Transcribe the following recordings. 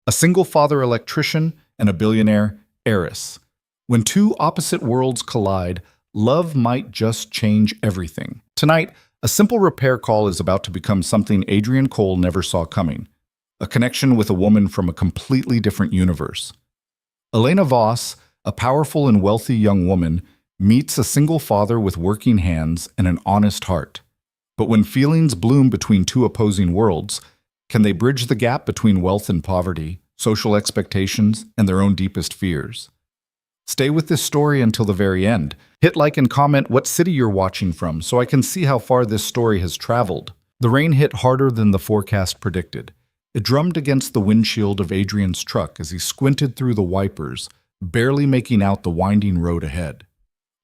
A single-father electrician and a billionaire heiress. When two opposite worlds collide, love might just change everything. Tonight, a simple repair call is about to become something Adrian Cole never saw coming. A connection with a woman from a completely different universe. Elena Voss, a powerful and wealthy young woman, meets a single father with working hands and an honest heart. But when feelings bloom between two opposing worlds, can they bridge the gap between wealth and poverty, social expectations, and their own deepest fears? Stay with this story until the very end. Hit like and comment what city you're watching from so I can see how far this story has traveled. The rain hit harder than the forecast predicted. It drummed against the windshield of Adrian's truck as he squinted through the wipers, barely making out the winding road ahead.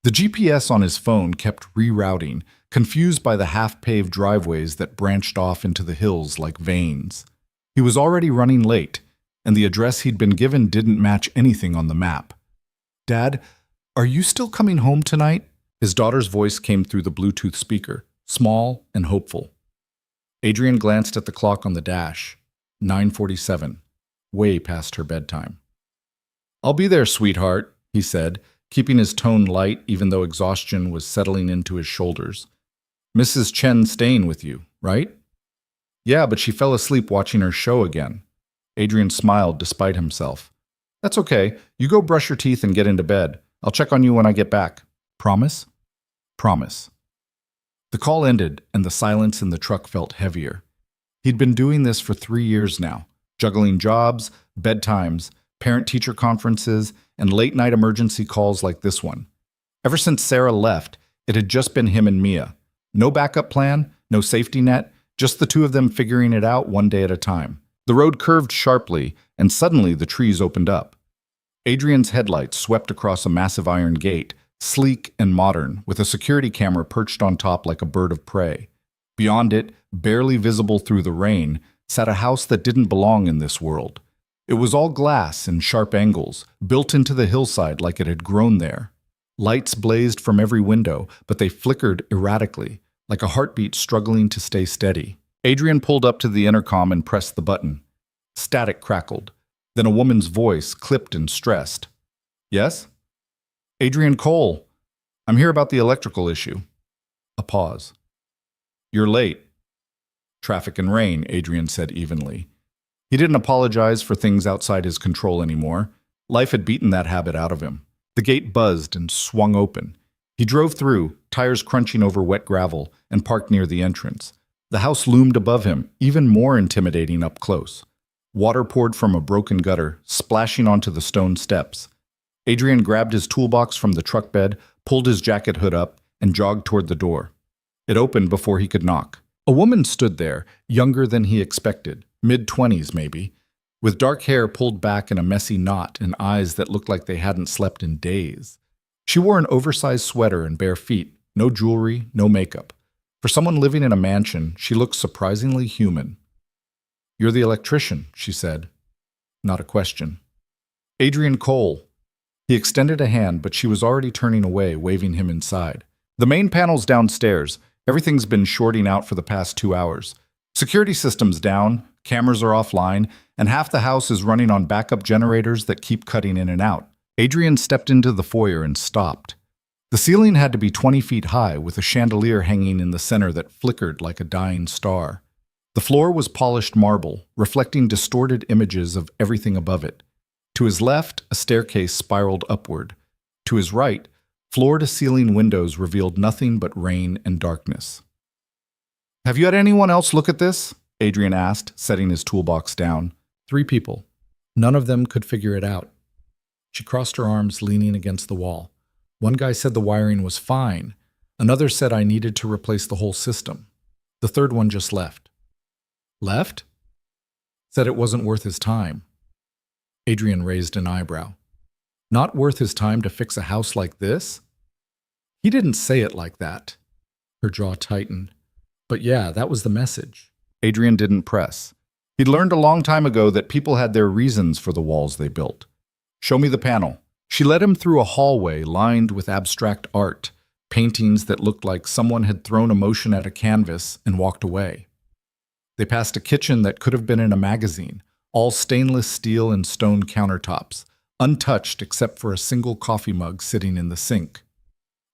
The GPS on his phone kept rerouting, confused by the half-paved driveways that branched off into the hills like veins. He was already running late, and the address he'd been given didn't match anything on the map. "Dad, are you still coming home tonight?" His daughter's voice came through the Bluetooth speaker, small and hopeful. Adrian glanced at the clock on the dash. 9:47, way past her bedtime. "I'll be there, sweetheart," he said, keeping his tone light even though exhaustion was settling into his shoulders. "Mrs. Chen staying with you, right?" "Yeah, but she fell asleep watching her show again." Adrian smiled despite himself. "That's okay. You go brush your teeth and get into bed. I'll check on you when I get back. Promise?" "Promise." The call ended, and the silence in the truck felt heavier. He'd been doing this for 3 years now, juggling jobs, bedtimes, parent-teacher conferences, and late-night emergency calls like this one. Ever since Sarah left, it had just been him and Mia. No backup plan, no safety net, just the two of them figuring it out one day at a time. The road curved sharply, and suddenly the trees opened up. Adrian's headlights swept across a massive iron gate, sleek and modern, with a security camera perched on top like a bird of prey. Beyond it, barely visible through the rain, sat a house that didn't belong in this world. It was all glass and sharp angles, built into the hillside like it had grown there. Lights blazed from every window, but they flickered erratically, like a heartbeat struggling to stay steady. Adrian pulled up to the intercom and pressed the button. Static crackled. Then a woman's voice, clipped and stressed. "Yes?" "Adrian Cole. I'm here about the electrical issue." A pause. "You're late." "Traffic and rain," Adrian said evenly. He didn't apologize for things outside his control anymore. Life had beaten that habit out of him. The gate buzzed and swung open. He drove through, tires crunching over wet gravel, and parked near the entrance. The house loomed above him, even more intimidating up close. Water poured from a broken gutter, splashing onto the stone steps. Adrian grabbed his toolbox from the truck bed, pulled his jacket hood up, and jogged toward the door. It opened before he could knock. A woman stood there, younger than he expected, mid-20s maybe, with dark hair pulled back in a messy knot and eyes that looked like they hadn't slept in days. She wore an oversized sweater and bare feet, no jewelry, no makeup. For someone living in a mansion, she looked surprisingly human. "You're the electrician," she said. Not a question. "Adrian Cole." He extended a hand, but she was already turning away, waving him inside. "The main panel's downstairs. Everything's been shorting out for the past 2 hours. Security system's down, cameras are offline, and half the house is running on backup generators that keep cutting in and out." Adrian stepped into the foyer and stopped. The ceiling had to be 20 feet high, with a chandelier hanging in the center that flickered like a dying star. The floor was polished marble, reflecting distorted images of everything above it. To his left, a staircase spiraled upward. To his right, floor-to-ceiling windows revealed nothing but rain and darkness. "Have you had anyone else look at this?" Adrian asked, setting his toolbox down. 3 people. None of them could figure it out. She crossed her arms, leaning against the wall. One guy said the wiring was fine. Another said I needed to replace the whole system. The third one just left. Left? Said it wasn't worth his time. Adrian raised an eyebrow. Not worth his time to fix a house like this? He didn't say it like that. Her jaw tightened. But yeah, that was the message. Adrian didn't press. He'd learned a long time ago that people had their reasons for the walls they built. "Show me the panel." She led him through a hallway lined with abstract art, paintings that looked like someone had thrown emotion at a canvas and walked away. They passed a kitchen that could have been in a magazine, all stainless steel and stone countertops, untouched except for a single coffee mug sitting in the sink.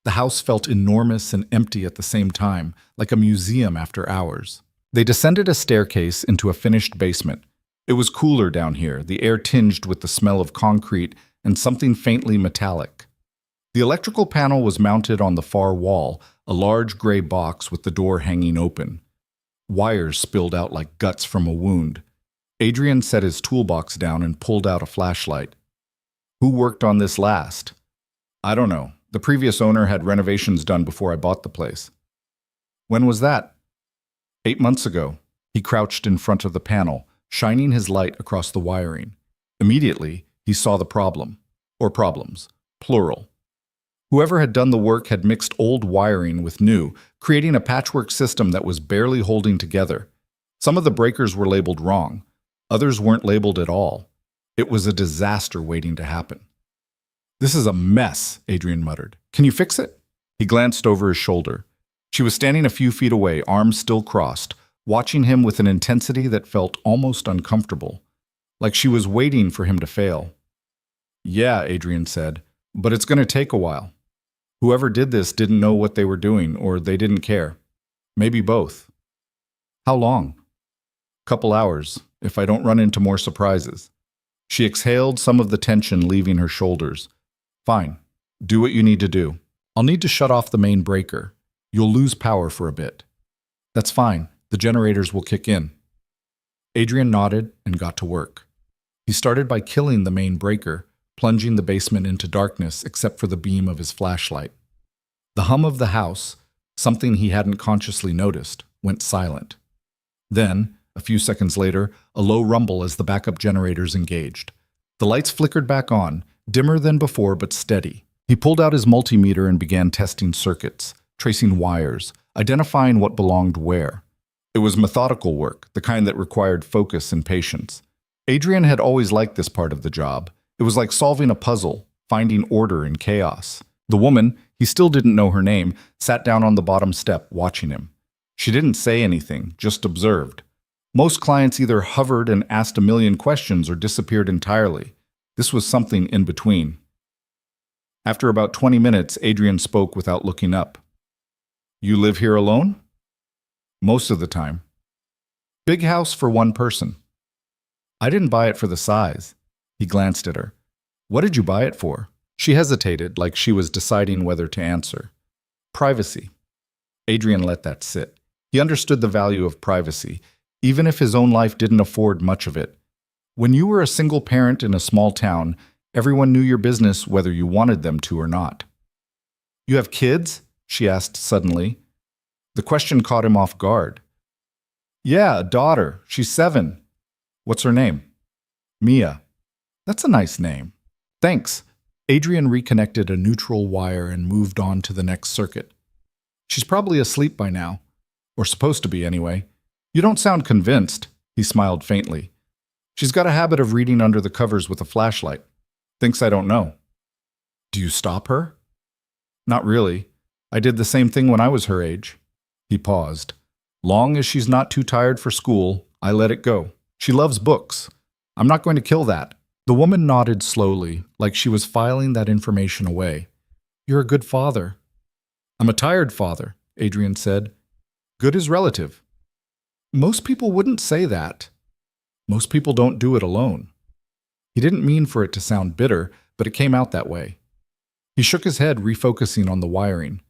The house felt enormous and empty at the same time, like a museum after hours. They descended a staircase into a finished basement. It was cooler down here, the air tinged with the smell of concrete and something faintly metallic. The electrical panel was mounted on the far wall, a large gray box with the door hanging open. Wires spilled out like guts from a wound. Adrian set his toolbox down and pulled out a flashlight. Who worked on this last? I don't know. The previous owner had renovations done before I bought the place. When was that? 8 months ago. He crouched in front of the panel, shining his light across the wiring. Immediately, he saw the problem. Or problems. Plural. Whoever had done the work had mixed old wiring with new, creating a patchwork system that was barely holding together. Some of the breakers were labeled wrong. Others weren't labeled at all. It was a disaster waiting to happen. This is a mess, Adrian muttered. Can you fix it? He glanced over his shoulder. She was standing a few feet away, arms still crossed, watching him with an intensity that felt almost uncomfortable, like she was waiting for him to fail. Yeah, Adrian said, but it's going to take a while. Whoever did this didn't know what they were doing, or they didn't care. Maybe both. How long? Couple hours, if I don't run into more surprises. She exhaled, some of the tension leaving her shoulders. Fine. Do what you need to do. I'll need to shut off the main breaker. You'll lose power for a bit. That's fine. The generators will kick in. Adrian nodded and got to work. He started by killing the main breaker, plunging the basement into darkness except for the beam of his flashlight. The hum of the house, something he hadn't consciously noticed, went silent. Then, a few seconds later, a low rumble as the backup generators engaged. The lights flickered back on, dimmer than before but steady. He pulled out his multimeter and began testing circuits, tracing wires, identifying what belonged where. It was methodical work, the kind that required focus and patience. Adrian had always liked this part of the job. It was like solving a puzzle, finding order in chaos. The woman, he still didn't know her name, sat down on the bottom step, watching him. She didn't say anything, just observed. Most clients either hovered and asked a million questions or disappeared entirely. This was something in between. After about 20 minutes, Adrian spoke without looking up. You live here alone? Most of the time. Big house for one person. I didn't buy it for the size. He glanced at her. What did you buy it for? She hesitated, like she was deciding whether to answer. Privacy. Adrian let that sit. He understood the value of privacy, even if his own life didn't afford much of it. When you were a single parent in a small town, everyone knew your business whether you wanted them to or not. You have kids? She asked suddenly. The question caught him off guard. Yeah, a daughter. She's 7. What's her name? Mia. That's a nice name. Thanks. Adrian reconnected a neutral wire and moved on to the next circuit. She's probably asleep by now. Or supposed to be, anyway. You don't sound convinced. He smiled faintly. She's got a habit of reading under the covers with a flashlight. Thinks I don't know. Do you stop her? Not really. I did the same thing when I was her age. He paused. Long as she's not too tired for school, I let it go. She loves books. I'm not going to kill that. The woman nodded slowly, like she was filing that information away. You're a good father. I'm a tired father, Adrian said. Good is relative. Most people wouldn't say that. Most people don't do it alone. He didn't mean for it to sound bitter, but it came out that way. He shook his head, refocusing on the wiring.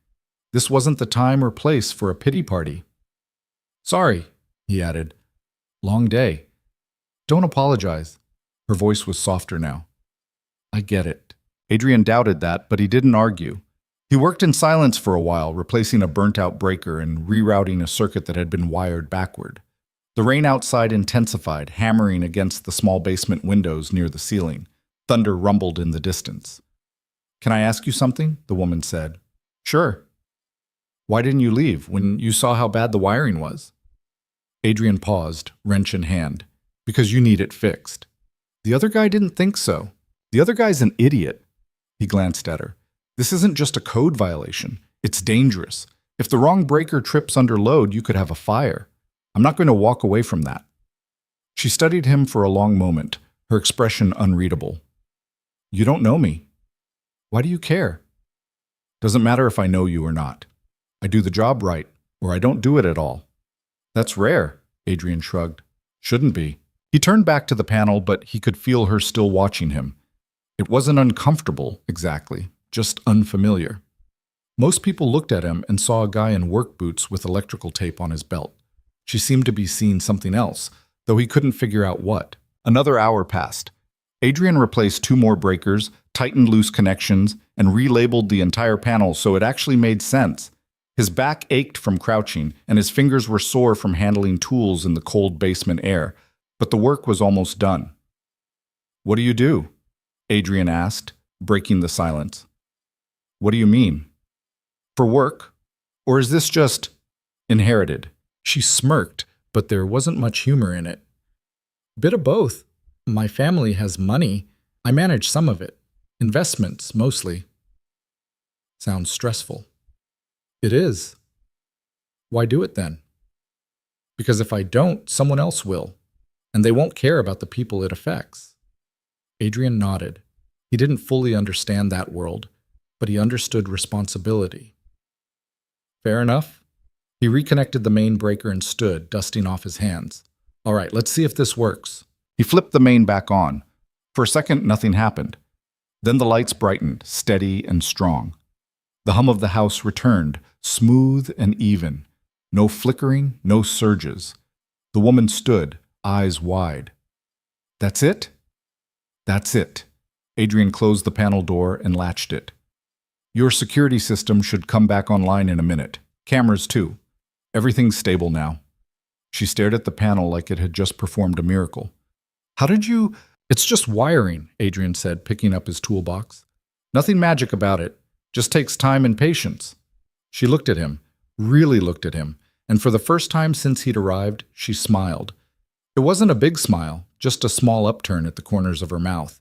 This wasn't the time or place for a pity party. Sorry, he added. Long day. Don't apologize. Her voice was softer now. I get it. Adrian doubted that, but he didn't argue. He worked in silence for a while, replacing a burnt-out breaker and rerouting a circuit that had been wired backward. The rain outside intensified, hammering against the small basement windows near the ceiling. Thunder rumbled in the distance. Can I ask you something? The woman said. Sure. Why didn't you leave when you saw how bad the wiring was? Adrian paused, wrench in hand. Because you need it fixed. The other guy didn't think so. The other guy's an idiot. He glanced at her. This isn't just a code violation. It's dangerous. If the wrong breaker trips under load, you could have a fire. I'm not going to walk away from that. She studied him for a long moment, her expression unreadable. You don't know me. Why do you care? Doesn't matter if I know you or not. I do the job right, or I don't do it at all. That's rare, Adrian shrugged. Shouldn't be. He turned back to the panel, but he could feel her still watching him. It wasn't uncomfortable, exactly, just unfamiliar. Most people looked at him and saw a guy in work boots with electrical tape on his belt. She seemed to be seeing something else, though he couldn't figure out what. Another hour passed. Adrian replaced 2 more breakers, tightened loose connections, and relabeled the entire panel so it actually made sense. His back ached from crouching, and his fingers were sore from handling tools in the cold basement air, but the work was almost done. What do you do? Adrian asked, breaking the silence. What do you mean? For work? Or is this just inherited? She smirked, but there wasn't much humor in it. Bit of both. My family has money. I manage some of it. Investments, mostly. Sounds stressful. It is. Why do it then? Because if I don't, someone else will, and they won't care about the people it affects. Adrian nodded. He didn't fully understand that world, but he understood responsibility. Fair enough. He reconnected the main breaker and stood, dusting off his hands. All right, let's see if this works. He flipped the main back on. For a second, nothing happened. Then the lights brightened, steady and strong. The hum of the house returned, smooth and even. No flickering, no surges. The woman stood, eyes wide. That's it? That's it. Adrian closed the panel door and latched it. Your security system should come back online in a minute. Cameras too. Everything's stable now. She stared at the panel like it had just performed a miracle. How did you... It's just wiring, Adrian said, picking up his toolbox. Nothing magic about it. Just takes time and patience. She looked at him, really looked at him, and for the first time since he'd arrived, she smiled. It wasn't a big smile, just a small upturn at the corners of her mouth,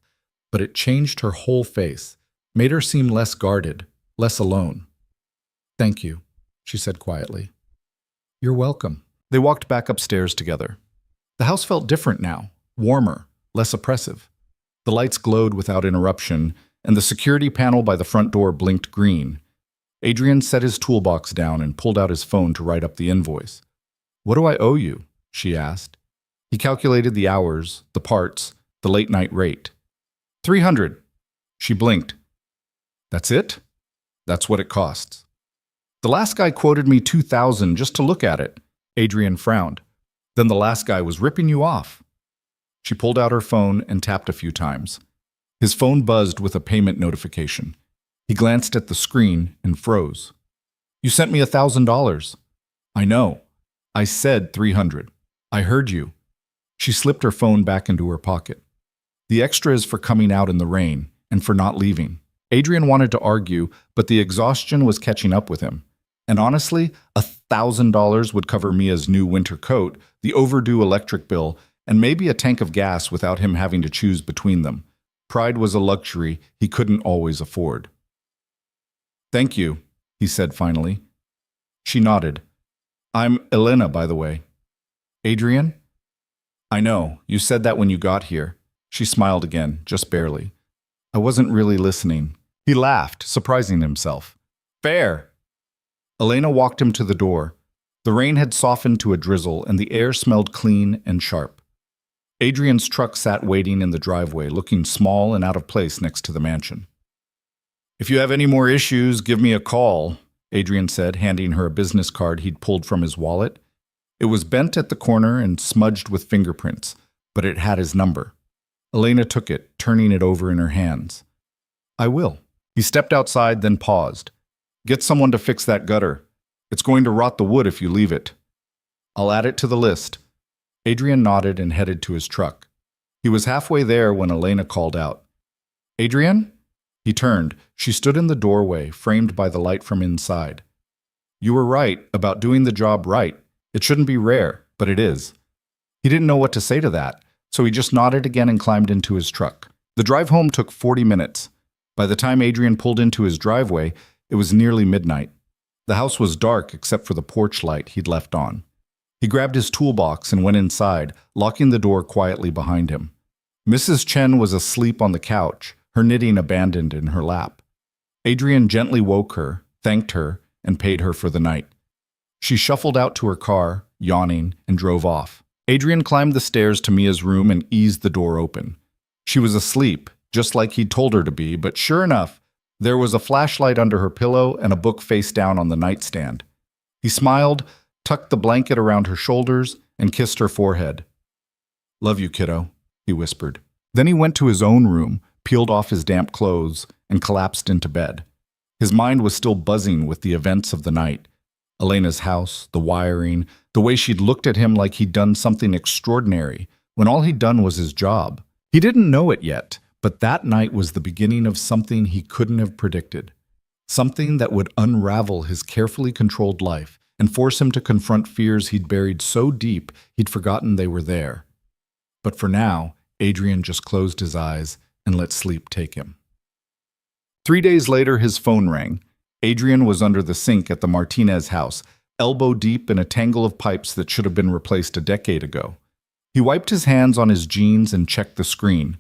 but it changed her whole face, made her seem less guarded, less alone. Thank you, she said quietly. You're welcome. They walked back upstairs together. The house felt different now, warmer, less oppressive. The lights glowed without interruption, and the security panel by the front door blinked green. Adrian set his toolbox down and pulled out his phone to write up the invoice. What do I owe you? She asked. He calculated the hours, the parts, the late-night rate. 300. She blinked. That's it? That's what it costs. The last guy quoted me 2,000 just to look at it. Adrian frowned. Then the last guy was ripping you off. She pulled out her phone and tapped a few times. His phone buzzed with a payment notification. He glanced at the screen and froze. You sent me $1,000. I know. I said 300. I heard you. She slipped her phone back into her pocket. The extra is for coming out in the rain and for not leaving. Adrian wanted to argue, but the exhaustion was catching up with him. And honestly, $1,000 would cover Mia's new winter coat, the overdue electric bill, and maybe a tank of gas without him having to choose between them. Pride was a luxury he couldn't always afford. Thank you, he said finally. She nodded. I'm Elena, by the way. Adrian? I know, you said that when you got here. She smiled again, just barely. I wasn't really listening. He laughed, surprising himself. Fair. Elena walked him to the door. The rain had softened to a drizzle, and the air smelled clean and sharp. Adrian's truck sat waiting in the driveway, looking small and out of place next to the mansion. If you have any more issues, give me a call, Adrian said, handing her a business card he'd pulled from his wallet. It was bent at the corner and smudged with fingerprints, but it had his number. Elena took it, turning it over in her hands. I will. He stepped outside, then paused. Get someone to fix that gutter. It's going to rot the wood if you leave it. I'll add it to the list. Adrian nodded and headed to his truck. He was halfway there when Elena called out. Adrian? He turned. She stood in the doorway, framed by the light from inside. You were right about doing the job right. It shouldn't be rare, but it is. He didn't know what to say to that, so he just nodded again and climbed into his truck. The drive home took 40 minutes. By the time Adrian pulled into his driveway, it was nearly midnight. The house was dark except for the porch light he'd left on. He grabbed his toolbox and went inside, locking the door quietly behind him. Mrs. Chen was asleep on the couch, her knitting abandoned in her lap. Adrian gently woke her, thanked her, and paid her for the night. She shuffled out to her car, yawning, and drove off. Adrian climbed the stairs to Mia's room and eased the door open. She was asleep, just like he'd told her to be, but sure enough, there was a flashlight under her pillow and a book face down on the nightstand. He smiled, tucked the blanket around her shoulders, and kissed her forehead. "Love you, kiddo," he whispered. Then he went to his own room, peeled off his damp clothes, and collapsed into bed. His mind was still buzzing with the events of the night. Elena's house, the wiring, the way she'd looked at him like he'd done something extraordinary, when all he'd done was his job. He didn't know it yet, but that night was the beginning of something he couldn't have predicted. Something that would unravel his carefully controlled life and force him to confront fears he'd buried so deep he'd forgotten they were there. But for now, Adrian just closed his eyes and let sleep take him. 3 days later, his phone rang. Adrian was under the sink at the Martinez house, elbow deep in a tangle of pipes that should have been replaced a decade ago. He wiped his hands on his jeans and checked the screen.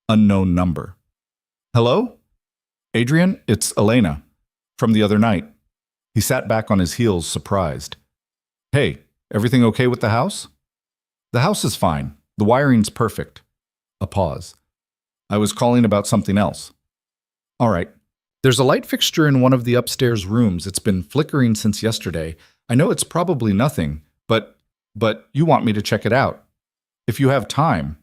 Unknown number. "Hello? Adrian, it's Elena. From the other night." He sat back on his heels, surprised. "Hey, everything okay with the house?" "The house is fine. The wiring's perfect." A pause. "I was calling about something else." "All right. There's a light fixture in one of the upstairs rooms. It's been flickering since yesterday. I know it's probably nothing, but you want me to check it out. If you have time."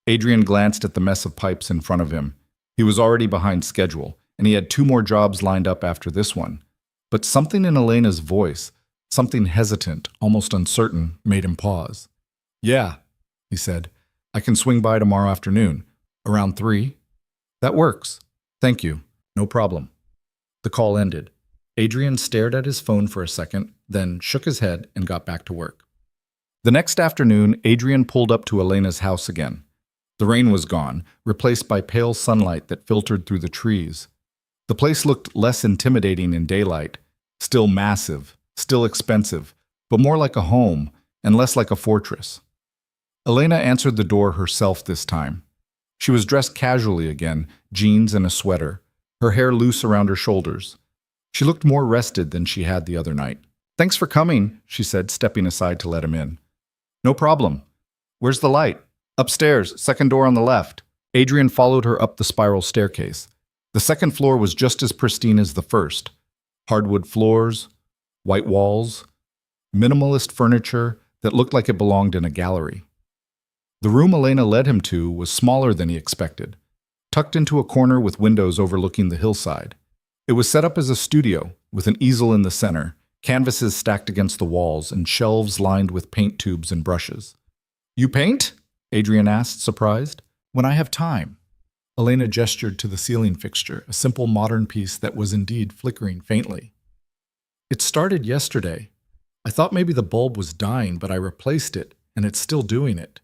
Adrian glanced at the mess of pipes in front of him. He was already behind schedule, and he had 2 more jobs lined up after this one. But something in Elena's voice, something hesitant, almost uncertain, made him pause. "Yeah," he said. "I can swing by tomorrow afternoon. Around 3? "That works. Thank you. No problem." The call ended. Adrian stared at his phone for a second, then shook his head and got back to work. The next afternoon, Adrian pulled up to Elena's house again. The rain was gone, replaced by pale sunlight that filtered through the trees. The place looked less intimidating in daylight, still massive, still expensive, but more like a home and less like a fortress. Elena answered the door herself this time. She was dressed casually again, jeans and a sweater, her hair loose around her shoulders. She looked more rested than she had the other night. "Thanks for coming," she said, stepping aside to let him in. "No problem. Where's the light?" "Upstairs, second door on the left." Adrian followed her up the spiral staircase. The second floor was just as pristine as the first. Hardwood floors, white walls, minimalist furniture that looked like it belonged in a gallery. The room Elena led him to was smaller than he expected, tucked into a corner with windows overlooking the hillside. It was set up as a studio, with an easel in the center, canvases stacked against the walls, and shelves lined with paint tubes and brushes. "You paint?" Adrian asked, surprised. "When I have time." Elena gestured to the ceiling fixture, a simple modern piece that was indeed flickering faintly. "It started yesterday. I thought maybe the bulb was dying, but I replaced it, and it's still doing it."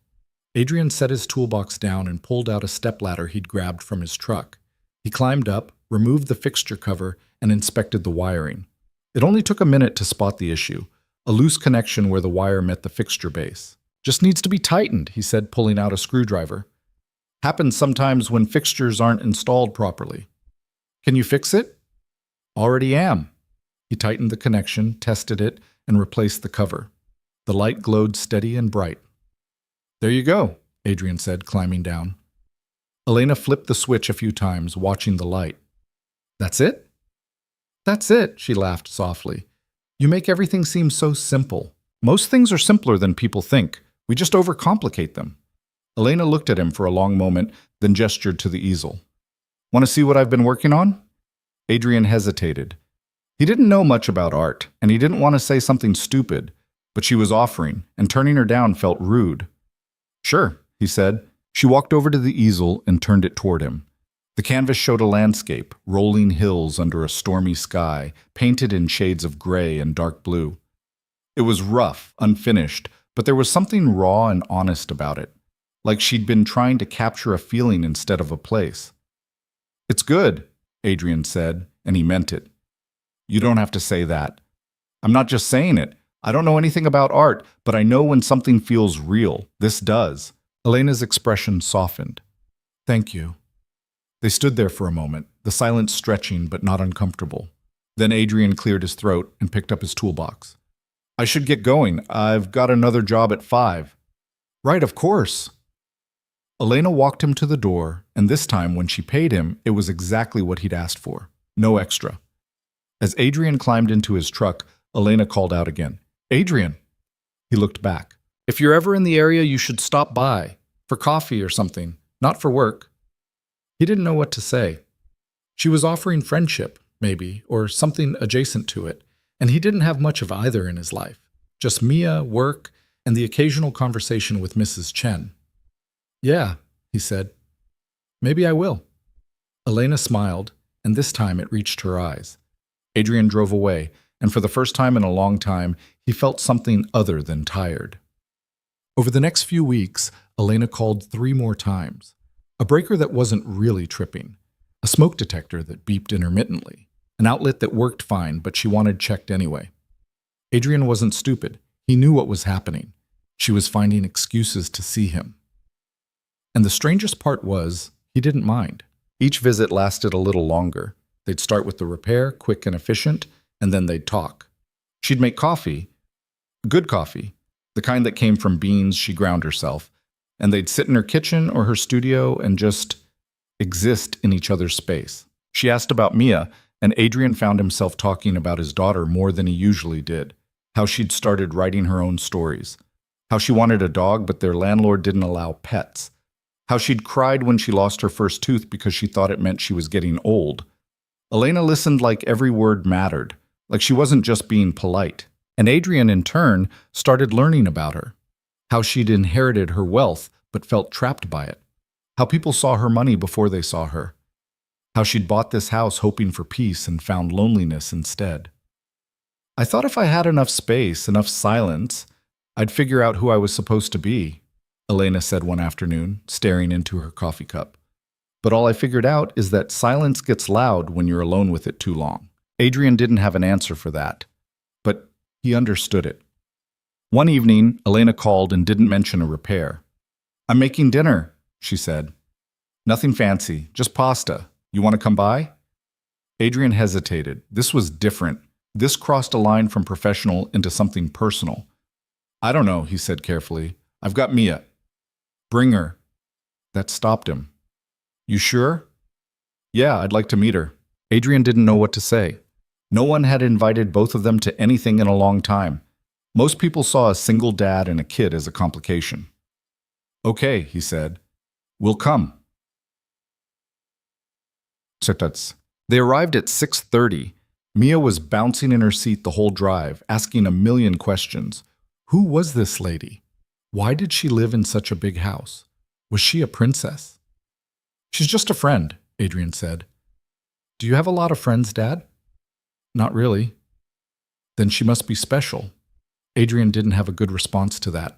Adrian set his toolbox down and pulled out a stepladder he'd grabbed from his truck. He climbed up, removed the fixture cover, and inspected the wiring. It only took a minute to spot the issue, a loose connection where the wire met the fixture base. "Just needs to be tightened," he said, pulling out a screwdriver. "Happens sometimes when fixtures aren't installed properly." "Can you fix it?" "Already am." He tightened the connection, tested it, and replaced the cover. The light glowed steady and bright. "There you go," Adrian said, climbing down. Elena flipped the switch a few times, watching the light. "That's it?" "That's it," she laughed softly. "You make everything seem so simple. Most things are simpler than people think. We just overcomplicate them." Elena looked at him for a long moment, then gestured to the easel. "Want to see what I've been working on?" Adrian hesitated. He didn't know much about art, and he didn't want to say something stupid, but she was offering, and turning her down felt rude. "Sure," he said. She walked over to the easel and turned it toward him. The canvas showed a landscape, rolling hills under a stormy sky, painted in shades of gray and dark blue. It was rough, unfinished, but there was something raw and honest about it, like she'd been trying to capture a feeling instead of a place. "It's good," Adrian said, and he meant it. "You don't have to say that." "I'm not just saying it. I don't know anything about art, but I know when something feels real. This does. Elena's expression softened. Thank you. They stood there for a moment, the silence stretching but not uncomfortable. Then Adrian cleared his throat and picked up his toolbox. I should get going. I've got another job at 5. Right, of course. Elena walked him to the door, and this time when she paid him, it was exactly what he'd asked for. No extra. As Adrian climbed into his truck, Elena called out again. Adrian! He looked back. If you're ever in the area, you should stop by. For coffee or something. Not for work. He didn't know what to say. She was offering friendship, maybe, or something adjacent to it, and he didn't have much of either in his life. Just Mia, work, and the occasional conversation with Mrs. Chen. Yeah, he said. Maybe I will. Elena smiled, and this time it reached her eyes. Adrian drove away, and for the first time in a long time, he felt something other than tired. Over the next few weeks, Elena called 3 more times. A breaker that wasn't really tripping. A smoke detector that beeped intermittently. An outlet that worked fine, but she wanted checked anyway. Adrian wasn't stupid. He knew what was happening. She was finding excuses to see him. And the strangest part was, he didn't mind. Each visit lasted a little longer. They'd start with the repair, quick and efficient, and then they'd talk. She'd make coffee, good coffee, the kind that came from beans she ground herself, and they'd sit in her kitchen or her studio and just exist in each other's space. She asked about Mia, and Adrian found himself talking about his daughter more than he usually did, how she'd started writing her own stories, how she wanted a dog but their landlord didn't allow pets, how she'd cried when she lost her first tooth because she thought it meant she was getting old. Elena listened like every word mattered, like she wasn't just being polite. And Adrian, in turn, started learning about her, how she'd inherited her wealth but felt trapped by it, how people saw her money before they saw her, how she'd bought this house hoping for peace and found loneliness instead. I thought if I had enough space, enough silence, I'd figure out who I was supposed to be, Elena said one afternoon, staring into her coffee cup. But all I figured out is that silence gets loud when you're alone with it too long. Adrian didn't have an answer for that, but he understood it. One evening, Elena called and didn't mention a repair. I'm making dinner, she said. Nothing fancy, just pasta. You want to come by? Adrian hesitated. This was different. This crossed a line from professional into something personal. I don't know, he said carefully. I've got Mia. Bring her. That stopped him. You sure? Yeah, I'd like to meet her. Adrian didn't know what to say. No one had invited both of them to anything in a long time. Most people saw a single dad and a kid as a complication. Okay, he said. We'll come. They arrived at 6:30. Mia was bouncing in her seat the whole drive, asking a million questions. Who was this lady? Why did she live in such a big house? Was she a princess? She's just a friend, Adrian said. Do you have a lot of friends, Dad? Not really. Then she must be special. Adrian didn't have a good response to that.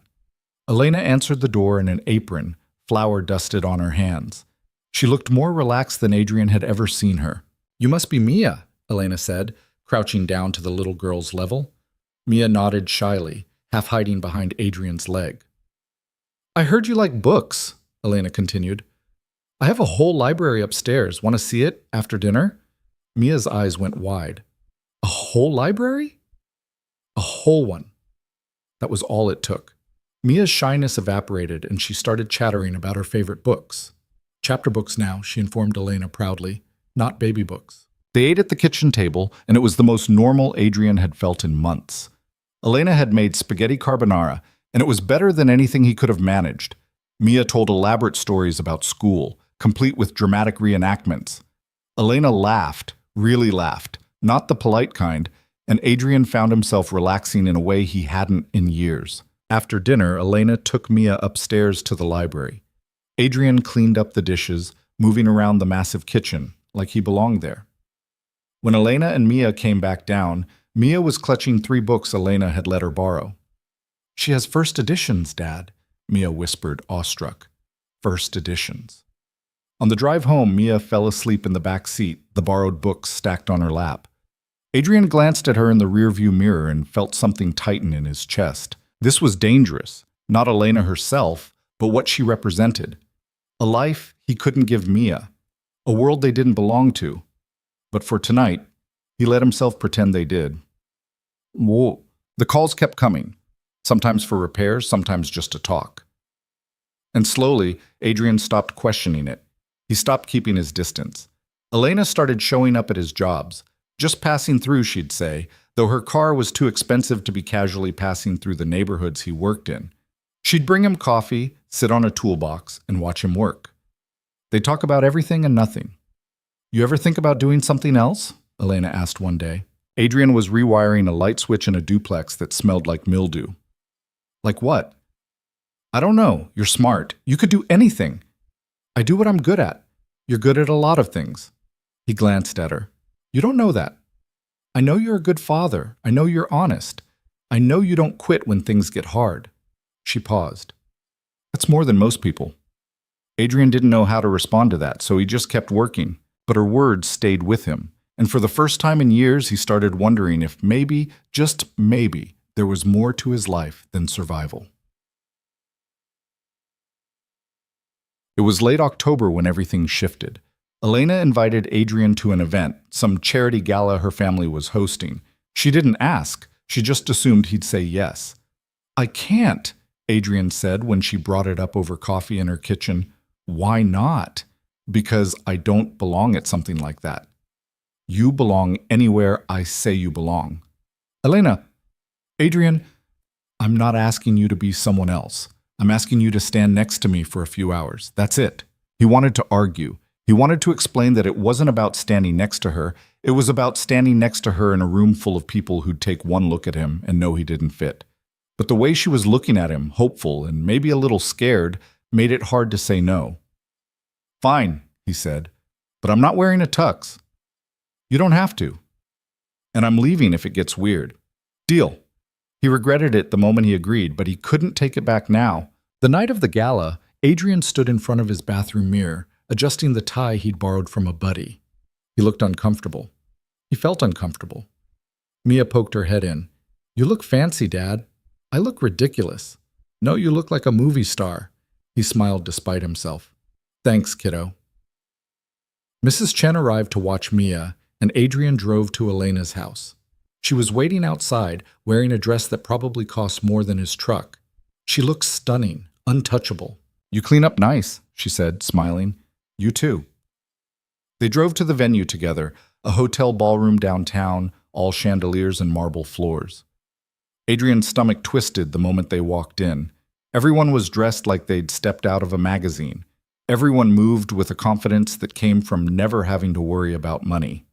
Elena answered the door in an apron, flour dusted on her hands. She looked more relaxed than Adrian had ever seen her. You must be Mia, Elena said, crouching down to the little girl's level. Mia nodded shyly, half hiding behind Adrian's leg. I heard you like books, Elena continued. I have a whole library upstairs. Want to see it after dinner? Mia's eyes went wide. A whole library? A whole one. That was all it took. Mia's shyness evaporated and she started chattering about her favorite books. Chapter books now, she informed Elena proudly, not baby books. They ate at the kitchen table, and it was the most normal Adrian had felt in months. Elena had made spaghetti carbonara, and it was better than anything he could have managed. Mia told elaborate stories about school, complete with dramatic reenactments. Elena laughed, really laughed, not the polite kind, and Adrian found himself relaxing in a way he hadn't in years. After dinner, Elena took Mia upstairs to the library. Adrian cleaned up the dishes, moving around the massive kitchen, like he belonged there. When Elena and Mia came back down, Mia was clutching 3 books Elena had let her borrow. She has first editions, Dad, Mia whispered, awestruck. First editions. On the drive home, Mia fell asleep in the back seat, the borrowed books stacked on her lap. Adrian glanced at her in the rearview mirror and felt something tighten in his chest. This was dangerous, not Elena herself, but what she represented. A life he couldn't give Mia, a world they didn't belong to. But for tonight, he let himself pretend they did. Whoa. The calls kept coming, sometimes for repairs, sometimes just to talk. And slowly, Adrian stopped questioning it. He stopped keeping his distance. Elena started showing up at his jobs, just passing through, she'd say, though her car was too expensive to be casually passing through the neighborhoods he worked in. She'd bring him coffee, sit on a toolbox, and watch him work. They'd talk about everything and nothing. You ever think about doing something else? Elena asked one day. Adrian was rewiring a light switch in a duplex that smelled like mildew. Like what? I don't know. You're smart. You could do anything. I do what I'm good at. You're good at a lot of things. He glanced at her. You don't know that. I know you're a good father. I know you're honest. I know you don't quit when things get hard. She paused. That's more than most people. Adrian didn't know how to respond to that, so he just kept working, but her words stayed with him. And for the first time in years, he started wondering if maybe, just maybe, there was more to his life than survival. It was late October when everything shifted. Elena invited Adrian to an event, some charity gala her family was hosting. She didn't ask. She just assumed he'd say yes. I can't, Adrian said when she brought it up over coffee in her kitchen. Why not? Because I don't belong at something like that. You belong anywhere I say you belong. Elena, Adrian, I'm not asking you to be someone else. I'm asking you to stand next to me for a few hours. That's it. He wanted to argue. He wanted to explain that it wasn't about standing next to her. It was about standing next to her in a room full of people who'd take one look at him and know he didn't fit. But the way she was looking at him, hopeful and maybe a little scared, made it hard to say no. Fine, he said, but I'm not wearing a tux. You don't have to. And I'm leaving if it gets weird. Deal. He regretted it the moment he agreed, but he couldn't take it back now. The night of the gala, Adrian stood in front of his bathroom mirror, adjusting the tie he'd borrowed from a buddy. He looked uncomfortable. He felt uncomfortable. Mia poked her head in. You look fancy, Dad. I look ridiculous. No, you look like a movie star. He smiled despite himself. Thanks, kiddo. Mrs. Chen arrived to watch Mia, and Adrian drove to Elena's house. She was waiting outside, wearing a dress that probably cost more than his truck. She looked stunning, untouchable. You clean up nice, she said, smiling. You too. They drove to the venue together, a hotel ballroom downtown, all chandeliers and marble floors. Adrian's stomach twisted the moment they walked in. Everyone was dressed like they'd stepped out of a magazine. Everyone moved with a confidence that came from never having to worry about money.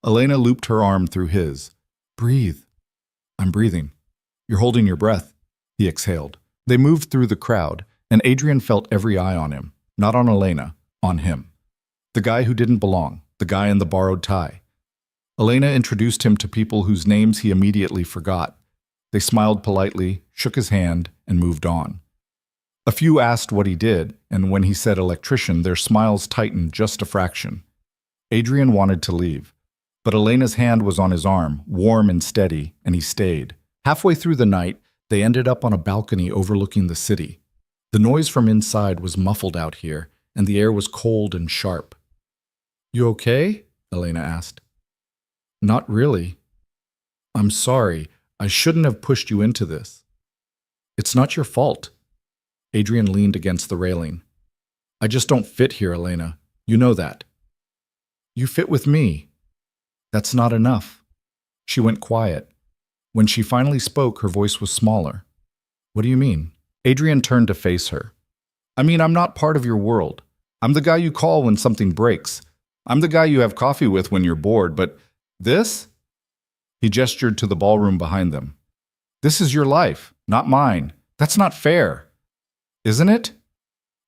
Elena looped her arm through his. Breathe. I'm breathing. You're holding your breath. He exhaled. They moved through the crowd, and Adrian felt every eye on him. Not on Elena, on him. The guy who didn't belong, the guy in the borrowed tie. Elena introduced him to people whose names he immediately forgot. They smiled politely, shook his hand, and moved on. A few asked what he did, and when he said electrician, their smiles tightened just a fraction. Adrian wanted to leave. But Elena's hand was on his arm, warm and steady, and he stayed. Halfway through the night, they ended up on a balcony overlooking the city. The noise from inside was muffled out here, and the air was cold and sharp. You okay? Elena asked. Not really. I'm sorry. I shouldn't have pushed you into this. It's not your fault. Adrian leaned against the railing. I just don't fit here, Elena. You know that. You fit with me. That's not enough. She went quiet. When she finally spoke, her voice was smaller. What do you mean? Adrian turned to face her. I mean, I'm not part of your world. I'm the guy you call when something breaks. I'm the guy you have coffee with when you're bored, but this? He gestured to the ballroom behind them. This is your life, not mine. That's not fair. Isn't it?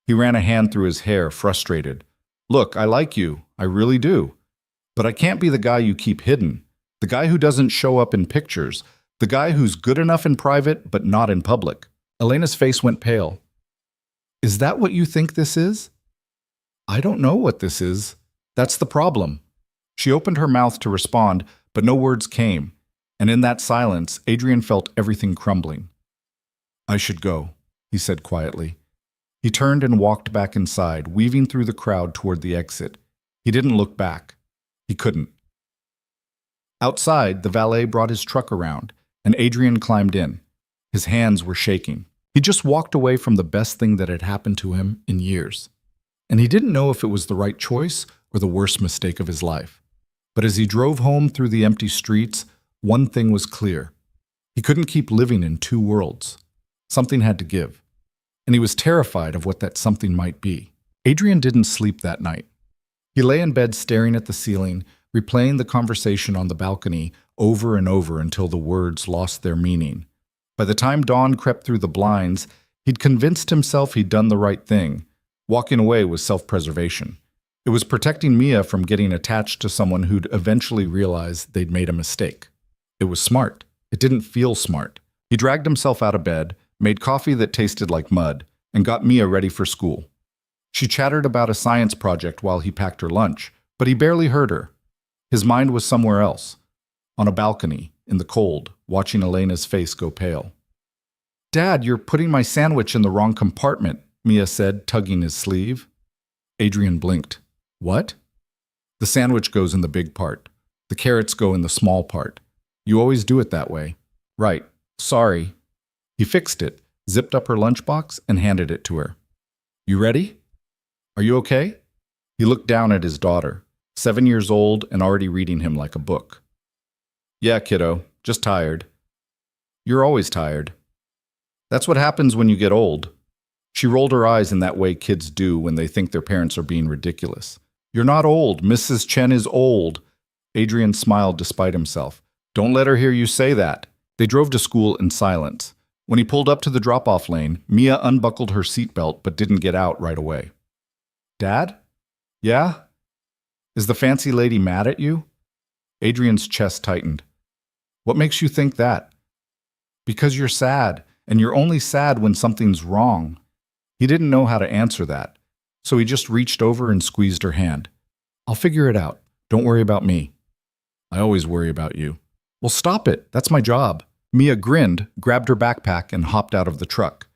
He ran a hand through his hair, frustrated. Look, I like you. I really do. But I can't be the guy you keep hidden. The guy who doesn't show up in pictures. The guy who's good enough in private, but not in public. Elena's face went pale. Is that what you think this is? I don't know what this is. That's the problem. She opened her mouth to respond, But no words came, and in that silence, Adrian felt everything crumbling. "I should go," he said quietly. He turned and walked back inside, weaving through the crowd toward the exit. He didn't look back. He couldn't. Outside, the valet brought his truck around, and Adrian climbed in. His hands were shaking. He just walked away from the best thing that had happened to him in years. And he didn't know if it was the right choice or the worst mistake of his life. But as he drove home through the empty streets, one thing was clear. He couldn't keep living in two worlds. Something had to give. And he was terrified of what that something might be. Adrian didn't sleep that night. He lay in bed staring at the ceiling, replaying the conversation on the balcony over and over until the words lost their meaning. By the time dawn crept through the blinds, he'd convinced himself he'd done the right thing. Walking away was self-preservation. It was protecting Mia from getting attached to someone who'd eventually realize they'd made a mistake. It was smart. It didn't feel smart. He dragged himself out of bed, made coffee that tasted like mud, and got Mia ready for school. She chattered about a science project while he packed her lunch, but he barely heard her. His mind was somewhere else, on a balcony, in the cold, watching Elena's face go pale. "Dad, you're putting my sandwich in the wrong compartment," Mia said, tugging his sleeve. Adrian blinked. "What?" "The sandwich goes in the big part. The carrots go in the small part. You always do it that way." "Right. Sorry." He fixed it, zipped up her lunchbox, and handed it to her. "You ready? Are you okay?" He looked down at his daughter, 7 years old and already reading him like a book. "Yeah, kiddo, just tired." "You're always tired." "That's what happens when you get old." She rolled her eyes in that way kids do when they think their parents are being ridiculous. "You're not old. Mrs. Chen is old." Adrian smiled despite himself. "Don't let her hear you say that." They drove to school in silence. When he pulled up to the drop-off lane, Mia unbuckled her seatbelt but didn't get out right away. "Dad? Yeah? Is the fancy lady mad at you?" Adrian's chest tightened. "What makes you think that?" "Because you're sad, and you're only sad when something's wrong." He didn't know how to answer that, so he just reached over and squeezed her hand. "I'll figure it out. Don't worry about me." "I always worry about you." "Well, stop it. That's my job." Mia grinned, grabbed her backpack, and hopped out of the truck.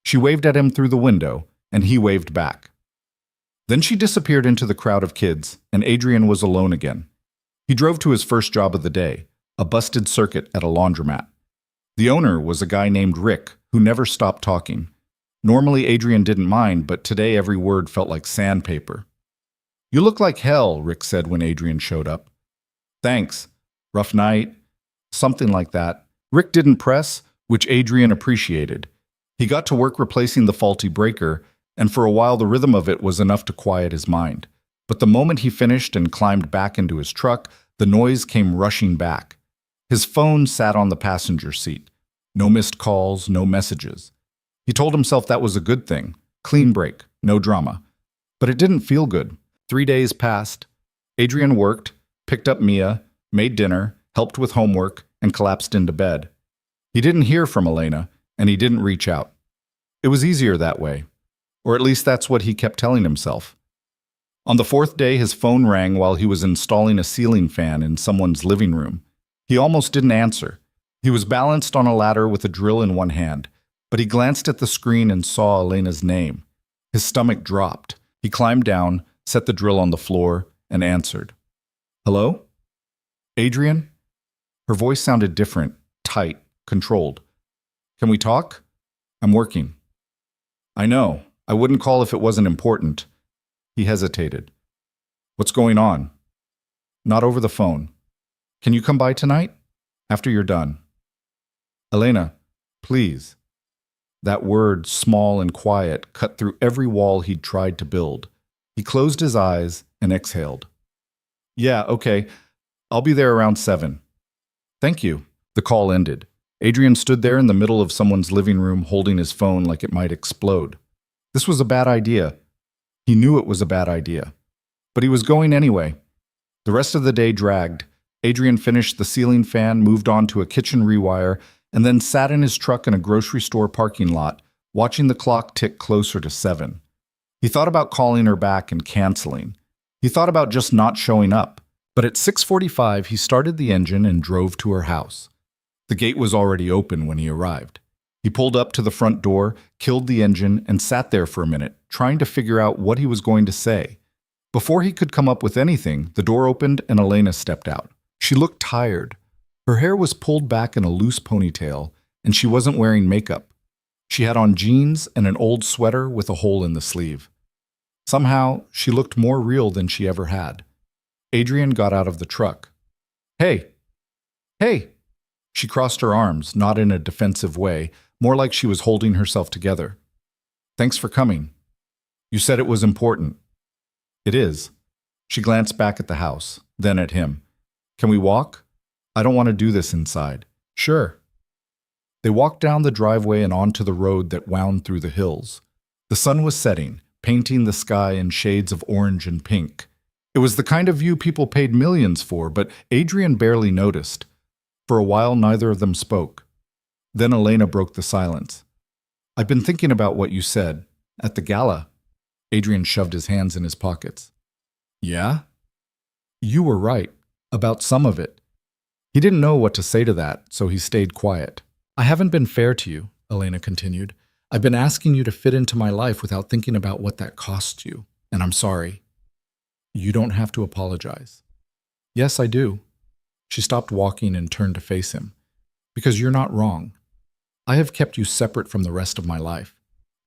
She waved at him through the window, and he waved back. Then she disappeared into the crowd of kids, and Adrian was alone again. He drove to his first job of the day, a busted circuit at a laundromat. The owner was a guy named Rick, who never stopped talking. Normally Adrian didn't mind, but today every word felt like sandpaper. "You look like hell," Rick said when Adrian showed up. "Thanks. Rough night." Something like that. Rick didn't press, which Adrian appreciated. He got to work replacing the faulty breaker, and for a while the rhythm of it was enough to quiet his mind. But the moment he finished and climbed back into his truck, the noise came rushing back. His phone sat on the passenger seat. No missed calls, no messages. He told himself that was a good thing. Clean break, no drama. But it didn't feel good. 3 days passed. Adrian worked, picked up Mia, made dinner, helped with homework, and collapsed into bed. He didn't hear from Elena, and he didn't reach out. It was easier that way. Or at least that's what he kept telling himself. On the 4th day, his phone rang while he was installing a ceiling fan in someone's living room. He almost didn't answer. He was balanced on a ladder with a drill in one hand, but he glanced at the screen and saw Elena's name. His stomach dropped. He climbed down, set the drill on the floor, and answered. "Hello? Adrian?" Her voice sounded different, tight, controlled. "Can we talk? I'm working." "I know. I wouldn't call if it wasn't important." He hesitated. "What's going on?" "Not over the phone. Can you come by tonight? After you're done." "Elena, please." That word, small and quiet, cut through every wall he'd tried to build. He closed his eyes and exhaled. "Yeah, okay. I'll be there around 7. "Thank you." The call ended. Adrian stood there in the middle of someone's living room holding his phone like it might explode. This was a bad idea. He knew it was a bad idea. But he was going anyway. The rest of the day dragged. Adrian finished the ceiling fan, moved on to a kitchen rewire, and then sat in his truck in a grocery store parking lot, watching the clock tick closer to 7. He thought about calling her back and canceling. He thought about just not showing up. But at 6:45, he started the engine and drove to her house. The gate was already open when he arrived. He pulled up to the front door, killed the engine, and sat there for a minute, trying to figure out what he was going to say. Before he could come up with anything, the door opened and Elena stepped out. She looked tired. Her hair was pulled back in a loose ponytail, and she wasn't wearing makeup. She had on jeans and an old sweater with a hole in the sleeve. Somehow, she looked more real than she ever had. Adrian got out of the truck. "Hey! Hey!" She crossed her arms, not in a defensive way, more like she was holding herself together. "Thanks for coming. You said it was important." "It is." She glanced back at the house, then at him. "Can we walk? I don't want to do this inside." "Sure." They walked down the driveway and onto the road that wound through the hills. The sun was setting, painting the sky in shades of orange and pink. It was the kind of view people paid millions for, but Adrian barely noticed. For a while, neither of them spoke. Then Elena broke the silence. "I've been thinking about what you said. At the gala." Adrian shoved his hands in his pockets. "Yeah?" "You were right. About some of it." He didn't know what to say to that, so he stayed quiet. "I haven't been fair to you," Elena continued. "I've been asking you to fit into my life without thinking about what that costs you, and I'm sorry." "You don't have to apologize." "Yes, I do." She stopped walking and turned to face him. "Because you're not wrong. I have kept you separate from the rest of my life.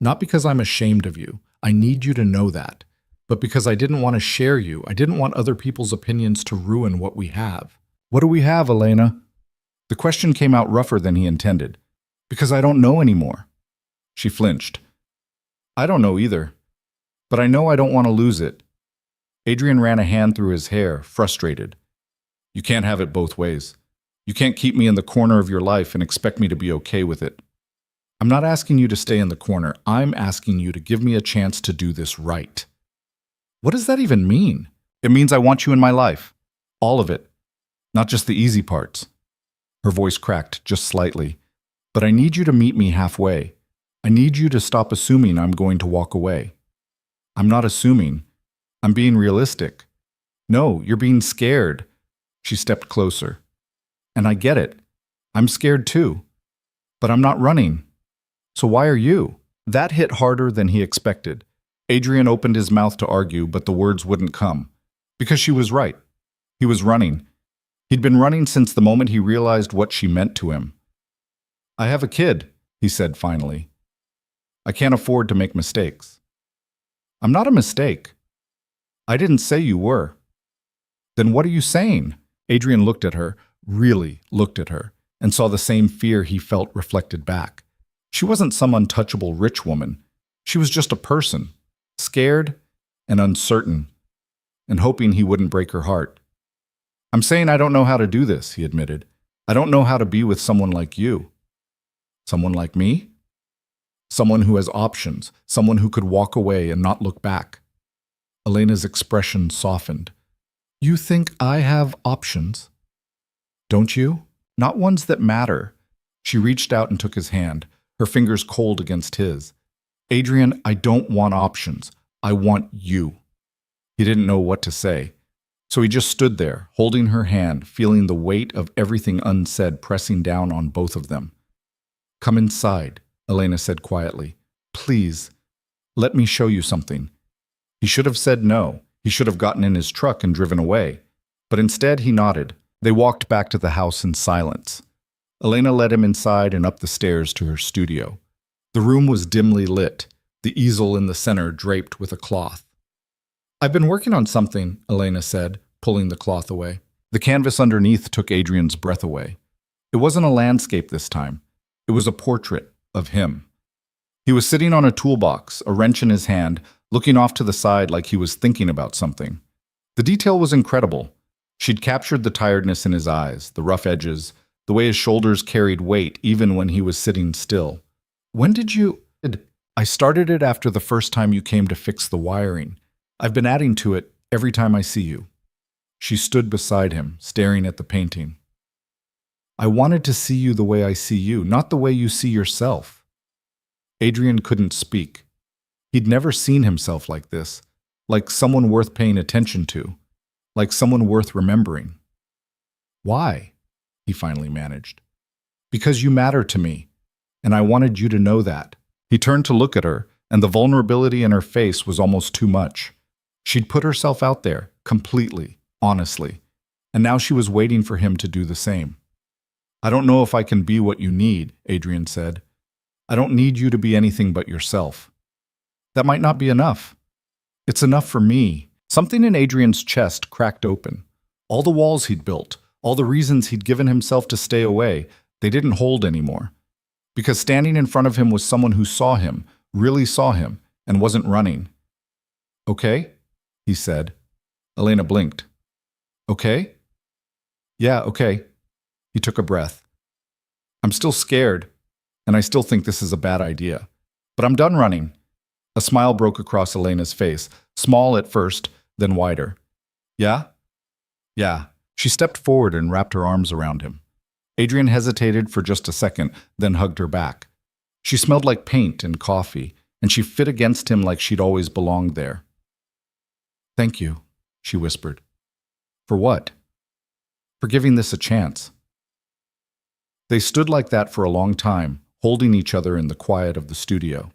Not because I'm ashamed of you. I need you to know that. But because I didn't want to share you. I didn't want other people's opinions to ruin what we have." "What do we have, Elena?" The question came out rougher than he intended. "Because I don't know anymore." She flinched. "I don't know either. But I know I don't want to lose it." Adrian ran a hand through his hair, frustrated. "You can't have it both ways. You can't keep me in the corner of your life and expect me to be okay with it. I'm not asking you to stay in the corner. I'm asking you to give me a chance to do this right." "What does that even mean?" "It means I want you in my life. All of it. Not just the easy parts." Her voice cracked just slightly. "But I need you to meet me halfway. I need you to stop assuming I'm going to walk away." "I'm not assuming. I'm being realistic." "No, you're being scared." She stepped closer. "And I get it. I'm scared too. But I'm not running. So why are you?" That hit harder than he expected. Adrian opened his mouth to argue, but the words wouldn't come. Because she was right. He was running. He'd been running since the moment he realized what she meant to him. "I have a kid," he said finally. "I can't afford to make mistakes." "I'm not a mistake." "I didn't say you were." "Then what are you saying?" Adrian looked at her, really looked at her, and saw the same fear he felt reflected back. She wasn't some untouchable rich woman. She was just a person, scared and uncertain, and hoping he wouldn't break her heart. "I'm saying I don't know how to do this," he admitted. "I don't know how to be with someone like you." "Someone like me?" "Someone who has options, someone who could walk away and not look back." Elena's expression softened. "You think I have options?" "Don't you? Not ones that matter." She reached out and took his hand, her fingers cold against his. "Adrian, I don't want options. I want you." He didn't know what to say. So he just stood there, holding her hand, feeling the weight of everything unsaid pressing down on both of them. "Come inside," Elena said quietly. "Please, let me show you something." He should have said no. He should have gotten in his truck and driven away. But instead he nodded. They walked back to the house in silence. Elena led him inside and up the stairs to her studio. The room was dimly lit, the easel in the center draped with a cloth. "I've been working on something," Elena said, pulling the cloth away. The canvas underneath took Adrian's breath away. It wasn't a landscape this time. It was a portrait of him. He was sitting on a toolbox, a wrench in his hand, looking off to the side like he was thinking about something. The detail was incredible. She'd captured the tiredness in his eyes, the rough edges, the way his shoulders carried weight even when he was sitting still. "When did you—" "I started it after the first time you came to fix the wiring. I've been adding to it every time I see you." She stood beside him, staring at the painting. "I wanted to see you the way I see you, not the way you see yourself." Adrian couldn't speak. He'd never seen himself like this, like someone worth paying attention to, like someone worth remembering. Why? He finally managed. Because you matter to me, and I wanted you to know that. He turned to look at her, and the vulnerability in her face was almost too much. She'd put herself out there, completely, honestly, and now she was waiting for him to do the same. I don't know if I can be what you need, Adrian said. I don't need you to be anything but yourself. That might not be enough. It's enough for me. Something in Adrian's chest cracked open. All the walls he'd built, all the reasons he'd given himself to stay away, they didn't hold anymore. Because standing in front of him was someone who saw him, really saw him, and wasn't running. Okay? He said. Elena blinked. Okay? Yeah, okay. He took a breath. I'm still scared, and I still think this is a bad idea. But I'm done running. A smile broke across Elena's face, small at first, then wider. Yeah? Yeah. She stepped forward and wrapped her arms around him. Adrian hesitated for just a second, then hugged her back. She smelled like paint and coffee, and she fit against him like she'd always belonged there. Thank you, she whispered. For what? For giving this a chance. They stood like that for a long time, holding each other in the quiet of the studio.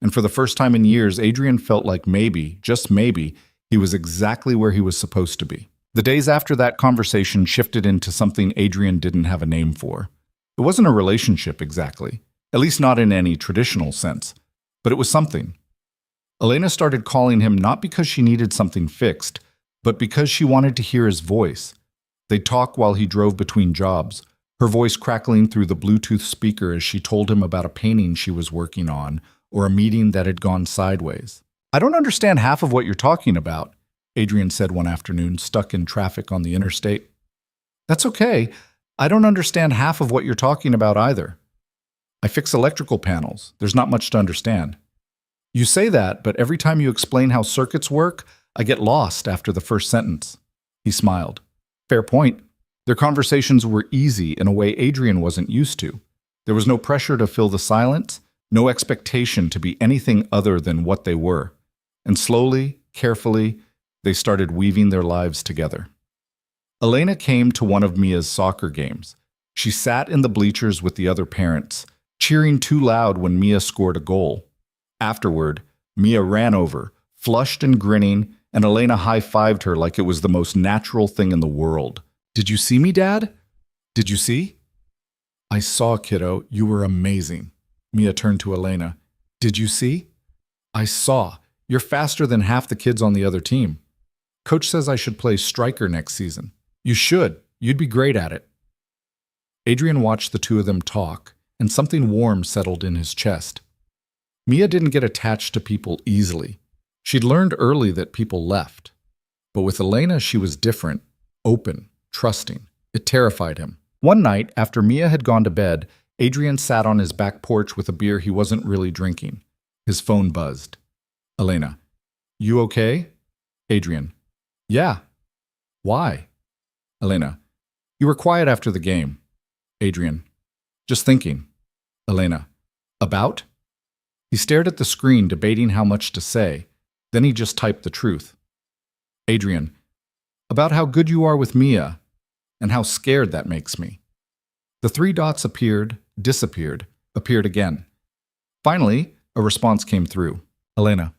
And for the first time in years, Adrian felt like maybe, just maybe, he was exactly where he was supposed to be. The days after that conversation shifted into something Adrian didn't have a name for. It wasn't a relationship exactly, at least not in any traditional sense, but it was something. Elena started calling him not because she needed something fixed, but because she wanted to hear his voice. They'd talk while he drove between jobs, her voice crackling through the Bluetooth speaker as she told him about a painting she was working on or a meeting that had gone sideways. I don't understand half of what you're talking about, Adrian said one afternoon, stuck in traffic on the interstate. That's okay. I don't understand half of what you're talking about either. I fix electrical panels. There's not much to understand. You say that, but every time you explain how circuits work, I get lost after the first sentence. He smiled. Fair point. Their conversations were easy in a way Adrian wasn't used to. There was no pressure to fill the silence, no expectation to be anything other than what they were. And slowly, carefully, they started weaving their lives together. Elena came to one of Mia's soccer games. She sat in the bleachers with the other parents, cheering too loud when Mia scored a goal. Afterward, Mia ran over, flushed and grinning, and Elena high-fived her like it was the most natural thing in the world. Did you see me, Dad? Did you see? I saw, kiddo. You were amazing. Mia turned to Elena. Did you see? I saw. You're faster than half the kids on the other team. Coach says I should play striker next season. You should. You'd be great at it. Adrian watched the two of them talk, and something warm settled in his chest. Mia didn't get attached to people easily. She'd learned early that people left. But with Elena, she was different, open, trusting. It terrified him. One night, after Mia had gone to bed, Adrian sat on his back porch with a beer he wasn't really drinking. His phone buzzed. Elena. You okay? Adrian. Yeah. Why? Elena. You were quiet after the game. Adrian. Just thinking. Elena. About? He stared at the screen, debating how much to say. Then he just typed the truth. Adrian. About how good you are with Mia, and how scared that makes me. The three dots appeared, disappeared, appeared again. Finally, a response came through. Elena.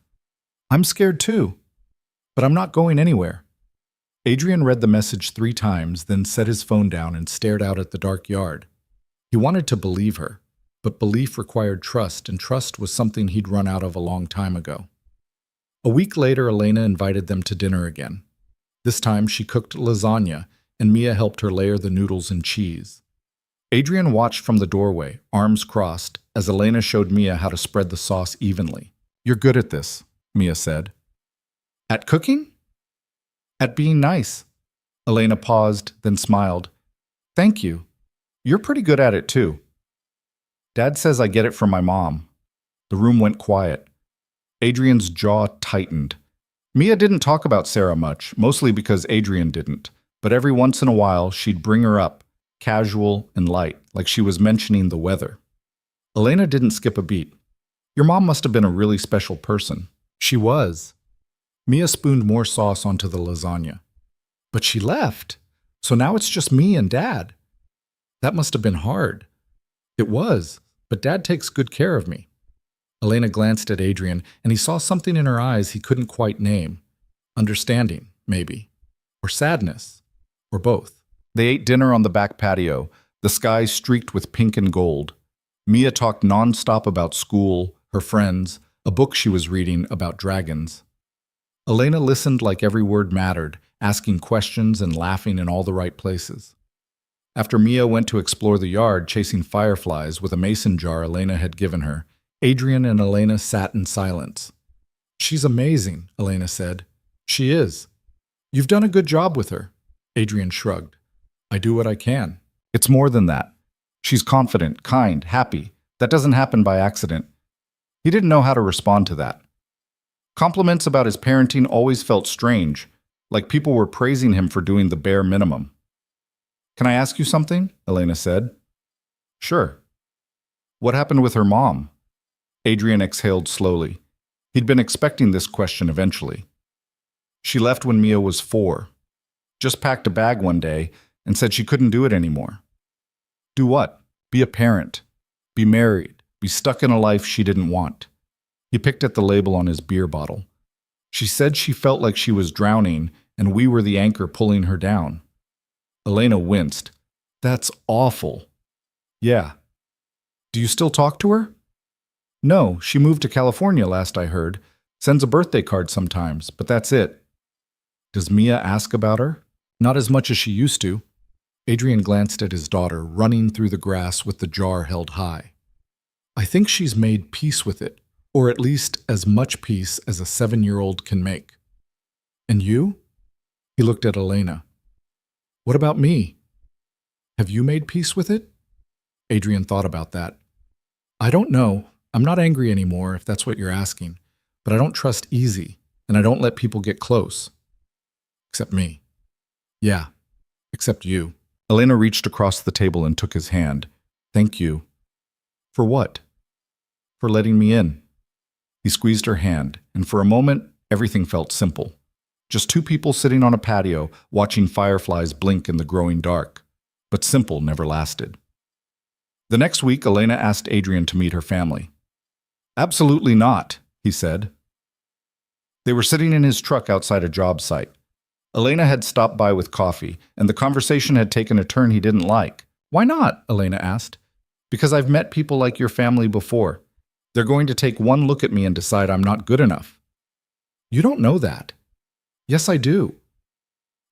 I'm scared too, but I'm not going anywhere. Adrian read the message 3 times, then set his phone down and stared out at the dark yard. He wanted to believe her, but belief required trust, and trust was something he'd run out of a long time ago. A week later, Elena invited them to dinner again. This time, she cooked lasagna, and Mia helped her layer the noodles and cheese. Adrian watched from the doorway, arms crossed, as Elena showed Mia how to spread the sauce evenly. You're good at this, Mia said. At cooking? At being nice. Elena paused, then smiled. Thank you. You're pretty good at it too. Dad says I get it from my mom. The room went quiet. Adrian's jaw tightened. Mia didn't talk about Sarah much, mostly because Adrian didn't, but every once in a while she'd bring her up, casual and light, like she was mentioning the weather. Elena didn't skip a beat. Your mom must have been a really special person. She was. Mia spooned more sauce onto the lasagna. But she left. So now it's just me and Dad. That must have been hard. It was, but Dad takes good care of me. Elena glanced at Adrian, and he saw something in her eyes he couldn't quite name. Understanding, maybe. Or sadness. Or both. They ate dinner on the back patio, the sky streaked with pink and gold. Mia talked nonstop about school, her friends, a book she was reading about dragons. Elena listened like every word mattered, asking questions and laughing in all the right places. After Mia went to explore the yard chasing fireflies with a mason jar Elena had given her, Adrian and Elena sat in silence. "She's amazing," Elena said. "She is. You've done a good job with her." Adrian shrugged. "I do what I can." "It's more than that. She's confident, kind, happy. That doesn't happen by accident." He didn't know how to respond to that. Compliments about his parenting always felt strange, like people were praising him for doing the bare minimum. "Can I ask you something?" Elena said. "Sure." "What happened with her mom?" Adrian exhaled slowly. He'd been expecting this question eventually. "She left when Mia was 4. Just packed a bag one day and said she couldn't do it anymore." "Do what?" "Be a parent. Be married. Be stuck in a life she didn't want." He picked at the label on his beer bottle. "She said she felt like she was drowning and we were the anchor pulling her down." Elena winced. "That's awful." "Yeah." "Do you still talk to her?" "No, she moved to California last I heard. Sends a birthday card sometimes, but that's it." "Does Mia ask about her?" "Not as much as she used to." Adrian glanced at his daughter, running through the grass with the jar held high. "I think she's made peace with it, or at least as much peace as a 7-year-old can make." "And you?" He looked at Elena. "What about me? Have you made peace with it?" Adrian thought about that. "I don't know. I'm not angry anymore, if that's what you're asking. But I don't trust easy, and I don't let people get close. Except me." "Yeah, except you." Elena reached across the table and took his hand. "Thank you." "For what?" "For letting me in." He squeezed her hand, and for a moment, everything felt simple. Just two people sitting on a patio, watching fireflies blink in the growing dark. But simple never lasted. The next week, Elena asked Adrian to meet her family. "Absolutely not," he said. They were sitting in his truck outside a job site. Elena had stopped by with coffee, and the conversation had taken a turn he didn't like. "Why not?" Elena asked. "Because I've met people like your family before. They're going to take one look at me and decide I'm not good enough." "You don't know that." "Yes, I do."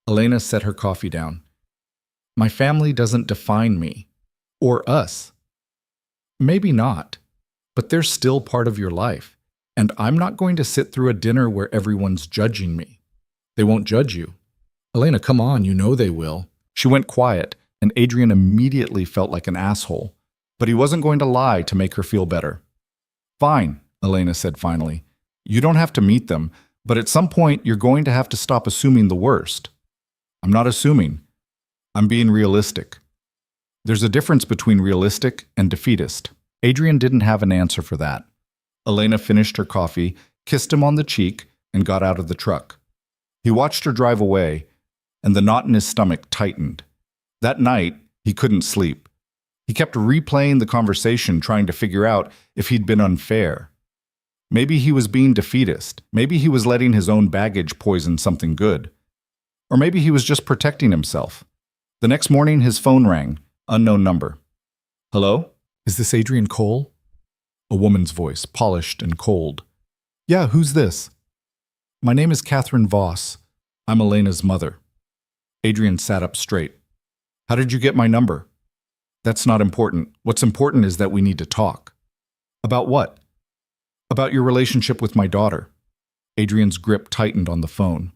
Elena set her coffee down. "My family doesn't define me. Or us." "Maybe not. But they're still part of your life. And I'm not going to sit through a dinner where everyone's judging me." "They won't judge you." "Elena, come on, you know they will." She went quiet, and Adrian immediately felt like an asshole. But he wasn't going to lie to make her feel better. "Fine," Elena said finally. "You don't have to meet them, but at some point you're going to have to stop assuming the worst." "I'm not assuming. I'm being realistic." "There's a difference between realistic and defeatist." Adrian didn't have an answer for that. Elena finished her coffee, kissed him on the cheek, and got out of the truck. He watched her drive away, and the knot in his stomach tightened. That night, he couldn't sleep. He kept replaying the conversation, trying to figure out if he'd been unfair. Maybe he was being defeatist. Maybe he was letting his own baggage poison something good. Or maybe he was just protecting himself. The next morning, his phone rang. Unknown number. "Hello? Is this Adrian Cole?" A woman's voice, polished and cold. "Yeah, who's this?" "My name is Catherine Voss. I'm Elena's mother." Adrian sat up straight. "How did you get my number?" "That's not important. What's important is that we need to talk." "About what?" "About your relationship with my daughter." Adrian's grip tightened on the phone.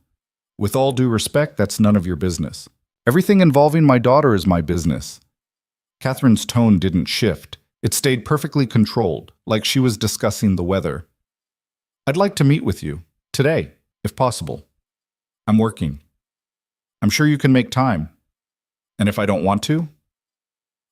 "With all due respect, that's none of your business. Everything involving my daughter is my business." Catherine's tone didn't shift. It stayed perfectly controlled, like she was discussing the weather. "I'd like to meet with you. Today, if possible." "I'm working." "I'm sure you can make time." "And if I don't want to?"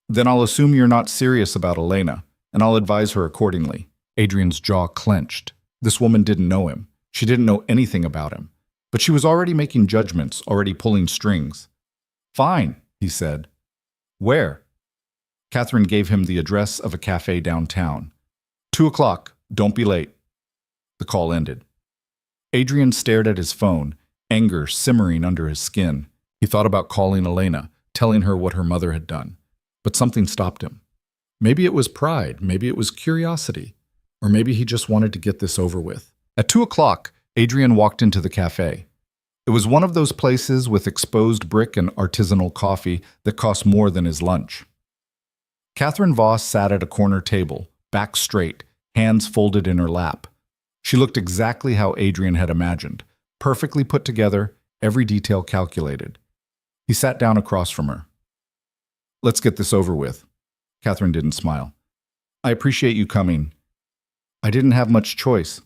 "Then I'll assume you're not serious about Elena, and I'll advise her accordingly." Adrian's jaw clenched. This woman didn't know him. She didn't know anything about him. But she was already making judgments, already pulling strings. "Fine," he said. "Where?" Catherine gave him the address of a cafe downtown. 2 o'clock. Don't be late." The call ended. Adrian stared at his phone, anger simmering under his skin. He thought about calling Elena, telling her what her mother had done. But something stopped him. Maybe it was pride, maybe it was curiosity, or maybe he just wanted to get this over with. At 2 o'clock, Adrian walked into the cafe. It was one of those places with exposed brick and artisanal coffee that cost more than his lunch. Catherine Voss sat at a corner table, back straight, hands folded in her lap. She looked exactly how Adrian had imagined, perfectly put together, every detail calculated. He sat down across from her. "Let's get this over with." Catherine didn't smile. "I appreciate you coming. I didn't have much choice."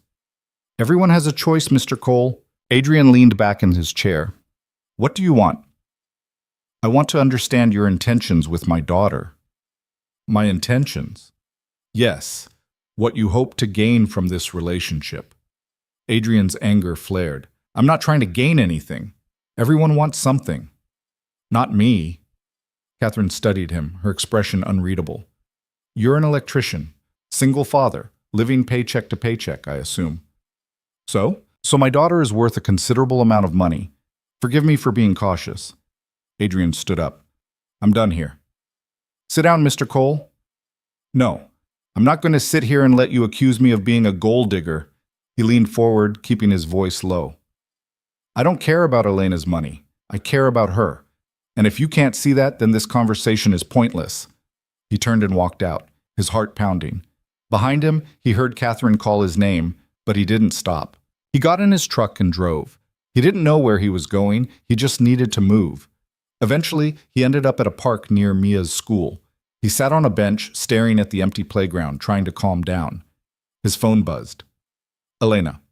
"Everyone has a choice, Mr. Cole." Adrian leaned back in his chair. "What do you want?" "I want to understand your intentions with my daughter." "My intentions?" "Yes, what you hope to gain from this relationship." Adrian's anger flared. "I'm not trying to gain anything. Everyone wants something." "Not me." Catherine studied him, her expression unreadable. "You're an electrician, single father, living paycheck to paycheck, I assume." So my daughter is worth a considerable amount of money. Forgive me for being cautious." Adrian stood up. "I'm done here." "Sit down, Mr. Cole." "No, I'm not going to sit here and let you accuse me of being a gold digger." He leaned forward, keeping his voice low. "I don't care about Elena's money. I care about her. And if you can't see that, then this conversation is pointless." He turned and walked out, his heart pounding. Behind him, he heard Catherine call his name, but he didn't stop. He got in his truck and drove. He didn't know where he was going, he just needed to move. Eventually, he ended up at a park near Mia's school. He sat on a bench, staring at the empty playground, trying to calm down. His phone buzzed. "Elena.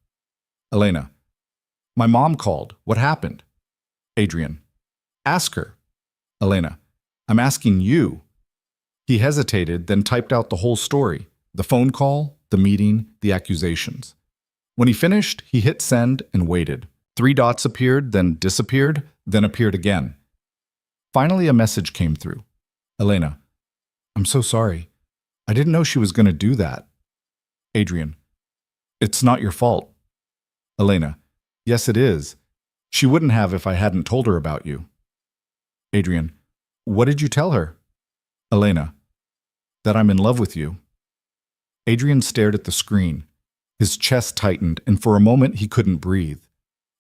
Elena. My mom called. What happened?" Adrian. "Ask her." Elena. "I'm asking you." He hesitated, then typed out the whole story. The phone call, the meeting, the accusations. When he finished, he hit send and waited. 3 dots appeared, then disappeared, then appeared again. Finally, a message came through. "Elena. I'm so sorry. I didn't know she was going to do that." Adrian. "It's not your fault." Elena. "Yes, it is. She wouldn't have if I hadn't told her about you." Adrian. "What did you tell her?" Elena. "That I'm in love with you." Adrian stared at the screen. His chest tightened, and for a moment he couldn't breathe.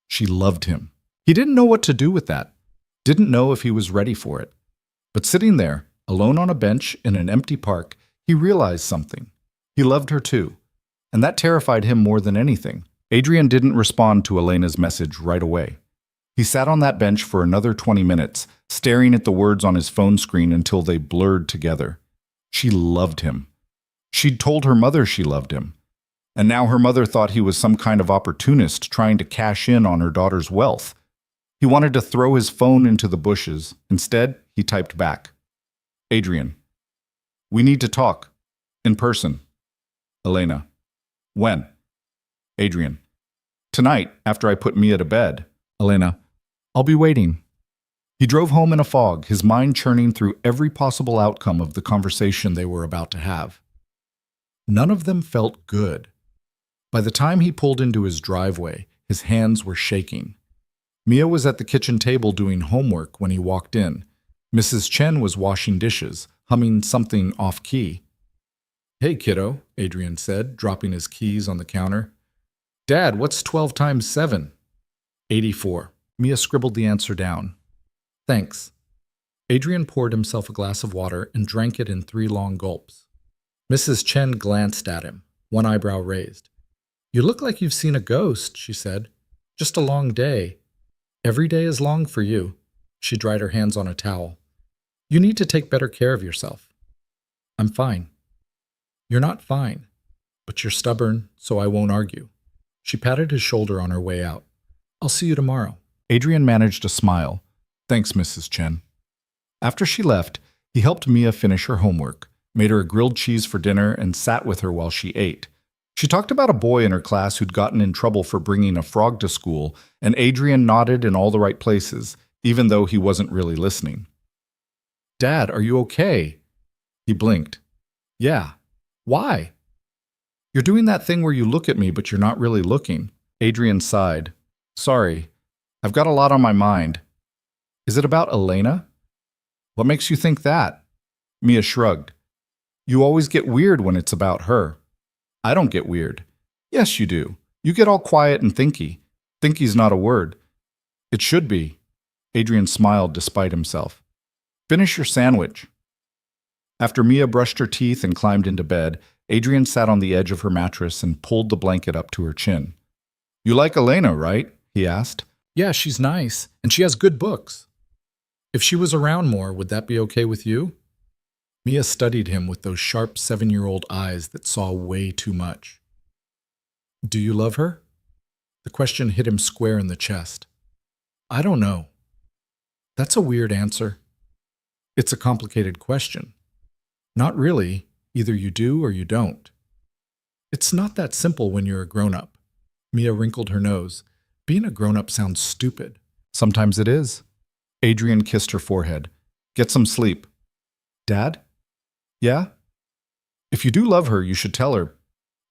She loved him. He didn't know what to do with that. Didn't know if he was ready for it. But sitting there, alone on a bench in an empty park, he realized something. He loved her too. And that terrified him more than anything. Adrian didn't respond to Elena's message right away. He sat on that bench for another 20 minutes, staring at the words on his phone screen until they blurred together. She loved him. She'd told her mother she loved him. And now her mother thought he was some kind of opportunist trying to cash in on her daughter's wealth. He wanted to throw his phone into the bushes. Instead, he typed back. Adrian. We need to talk. In person. Elena. When? Adrian. Tonight, after I put Mia to bed. Elena. I'll be waiting. He drove home in a fog, his mind churning through every possible outcome of the conversation they were about to have. None of them felt good. By the time he pulled into his driveway, his hands were shaking. Mia was at the kitchen table doing homework when he walked in. Mrs. Chen was washing dishes, humming something off-key. Hey, kiddo, Adrian said, dropping his keys on the counter. Dad, what's 12 times 7? 84. Mia scribbled the answer down. Thanks. Adrian poured himself a glass of water and drank it in 3 long gulps. Mrs. Chen glanced at him, one eyebrow raised. You look like you've seen a ghost, she said. Just a long day. Every day is long for you. She dried her hands on a towel. You need to take better care of yourself. I'm fine. You're not fine, but you're stubborn, so I won't argue. She patted his shoulder on her way out. I'll see you tomorrow. Adrian managed a smile. Thanks, Mrs. Chen. After she left, he helped Mia finish her homework, made her a grilled cheese for dinner, and sat with her while she ate. She talked about a boy in her class who'd gotten in trouble for bringing a frog to school, and Adrian nodded in all the right places, even though he wasn't really listening. "Dad, are you okay?" He blinked. "Yeah. Why?" "You're doing that thing where you look at me, but you're not really looking." Adrian sighed. "Sorry. I've got a lot on my mind." "Is it about Elena?" "What makes you think that?" Mia shrugged. "You always get weird when it's about her." "I don't get weird." "Yes, you do. You get all quiet and thinky. Thinky's not a word." "It should be." Adrian smiled despite himself. "Finish your sandwich." After Mia brushed her teeth and climbed into bed, Adrian sat on the edge of her mattress and pulled the blanket up to her chin. "You like Elena, right?" he asked. "Yeah, she's nice, and she has good books." "If she was around more, would that be okay with you?" Mia studied him with those sharp 7-year-old eyes that saw way too much. "Do you love her?" The question hit him square in the chest. "I don't know." "That's a weird answer." "It's a complicated question." "Not really. Either you do or you don't." "It's not that simple when you're a grown-up." Mia wrinkled her nose. "Being a grown-up sounds stupid." "Sometimes it is." Adrian kissed her forehead. "Get some sleep." "Dad?" "Yeah?" "If you do love her, you should tell her,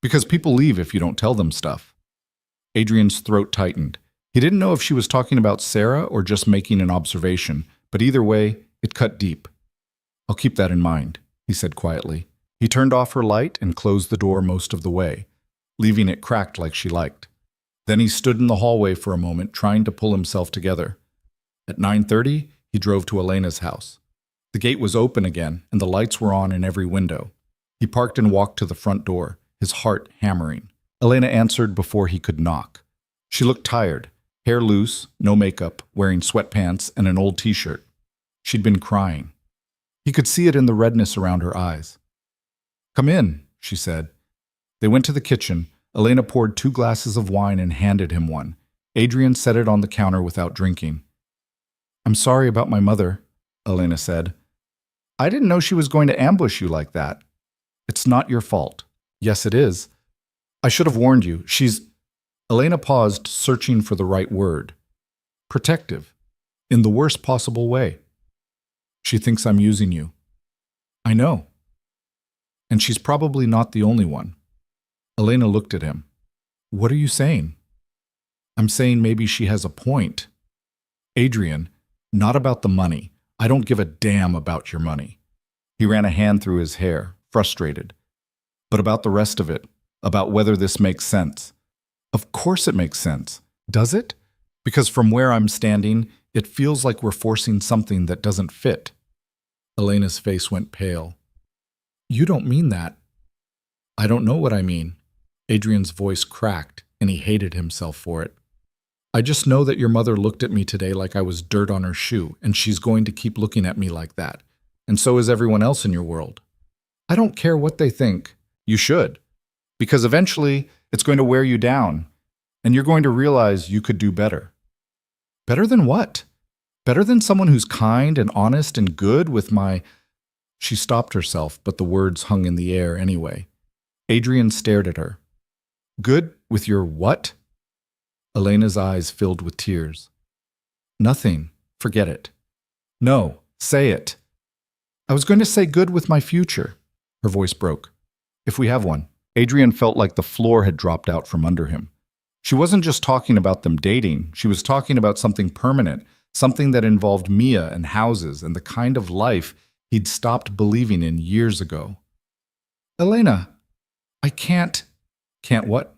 because people leave if you don't tell them stuff." Adrian's throat tightened. He didn't know if she was talking about Sarah or just making an observation, but either way, it cut deep. "I'll keep that in mind," he said quietly. He turned off her light and closed the door most of the way, leaving it cracked like she liked. Then he stood in the hallway for a moment, trying to pull himself together. At 9:30, he drove to Elena's house. The gate was open again, and the lights were on in every window. He parked and walked to the front door, his heart hammering. Elena answered before he could knock. She looked tired, hair loose, no makeup, wearing sweatpants and an old t-shirt. She'd been crying. He could see it in the redness around her eyes. "Come in," she said. They went to the kitchen. Elena poured 2 glasses of wine and handed him one. Adrian set it on the counter without drinking. "I'm sorry about my mother," Elena said. "I didn't know she was going to ambush you like that." "It's not your fault." "Yes, it is. I should have warned you. She's—" Elena paused, searching for the right word. "Protective. In the worst possible way. She thinks I'm using you." "I know. And she's probably not the only one." Elena looked at him. "What are you saying?" "I'm saying maybe she has a point." "Adrian, not about the money. I don't give a damn about your money." He ran a hand through his hair, frustrated. "But about the rest of it, about whether this makes sense." "Of course it makes sense." "Does it?" "Because from where I'm standing, it feels like we're forcing something that doesn't fit." Elena's face went pale. "You don't mean that." "I don't know what I mean." Adrian's voice cracked, and he hated himself for it. "I just know that your mother looked at me today like I was dirt on her shoe, and she's going to keep looking at me like that. And so is everyone else in your world." "I don't care what they think." "You should. Because eventually, it's going to wear you down, and you're going to realize you could do better." "Better than what? Better than someone who's kind and honest and good with my—" She stopped herself, but the words hung in the air anyway. Adrian stared at her. "Good with your what?" Elena's eyes filled with tears. "Nothing. Forget it." "No, say it." "I was going to say good with my future." Her voice broke. "If we have one." Adrian felt like the floor had dropped out from under him. She wasn't just talking about them dating. She was talking about something permanent, something that involved Mia and houses and the kind of life he'd stopped believing in years ago. "Elena, I can't—" "Can't what?"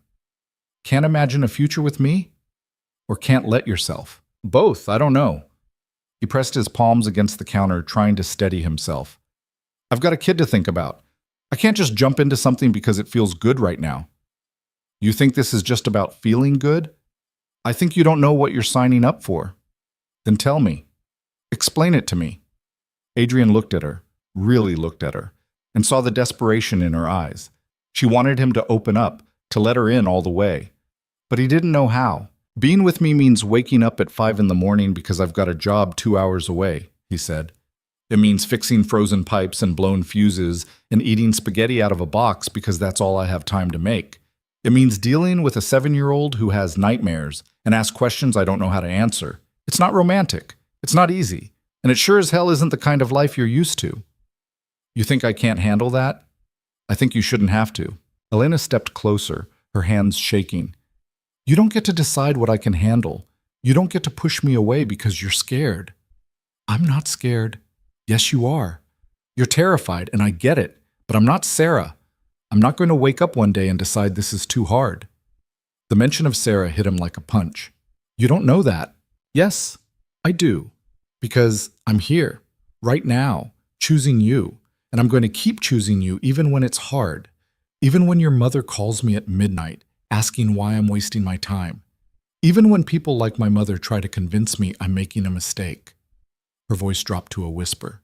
"Can't imagine a future with me? Or can't let yourself?" "Both, I don't know." He pressed his palms against the counter, trying to steady himself. "I've got a kid to think about. I can't just jump into something because it feels good right now." "You think this is just about feeling good?" "I think you don't know what you're signing up for." "Then tell me. Explain it to me." Adrian looked at her, really looked at her, and saw the desperation in her eyes. She wanted him to open up, to let her in all the way. But he didn't know how. "Being with me means waking up at 5 in the morning because I've got a job 2 hours away," he said. "It means fixing frozen pipes and blown fuses and eating spaghetti out of a box because that's all I have time to make. It means dealing with a 7-year-old who has nightmares and asks questions I don't know how to answer. It's not romantic. It's not easy. And it sure as hell isn't the kind of life you're used to. You think I can't handle that? I think you shouldn't have to. Elena stepped closer, her hands shaking. You don't get to decide what I can handle. You don't get to push me away because you're scared. I'm not scared. Yes, you are. You're terrified, and I get it. But I'm not Sarah. I'm not going to wake up one day and decide this is too hard. The mention of Sarah hit him like a punch. You don't know that. Yes, I do. Because I'm here, right now, choosing you. And I'm going to keep choosing you even when it's hard. Even when your mother calls me at midnight, asking why I'm wasting my time. Even when people like my mother try to convince me I'm making a mistake. Her voice dropped to a whisper.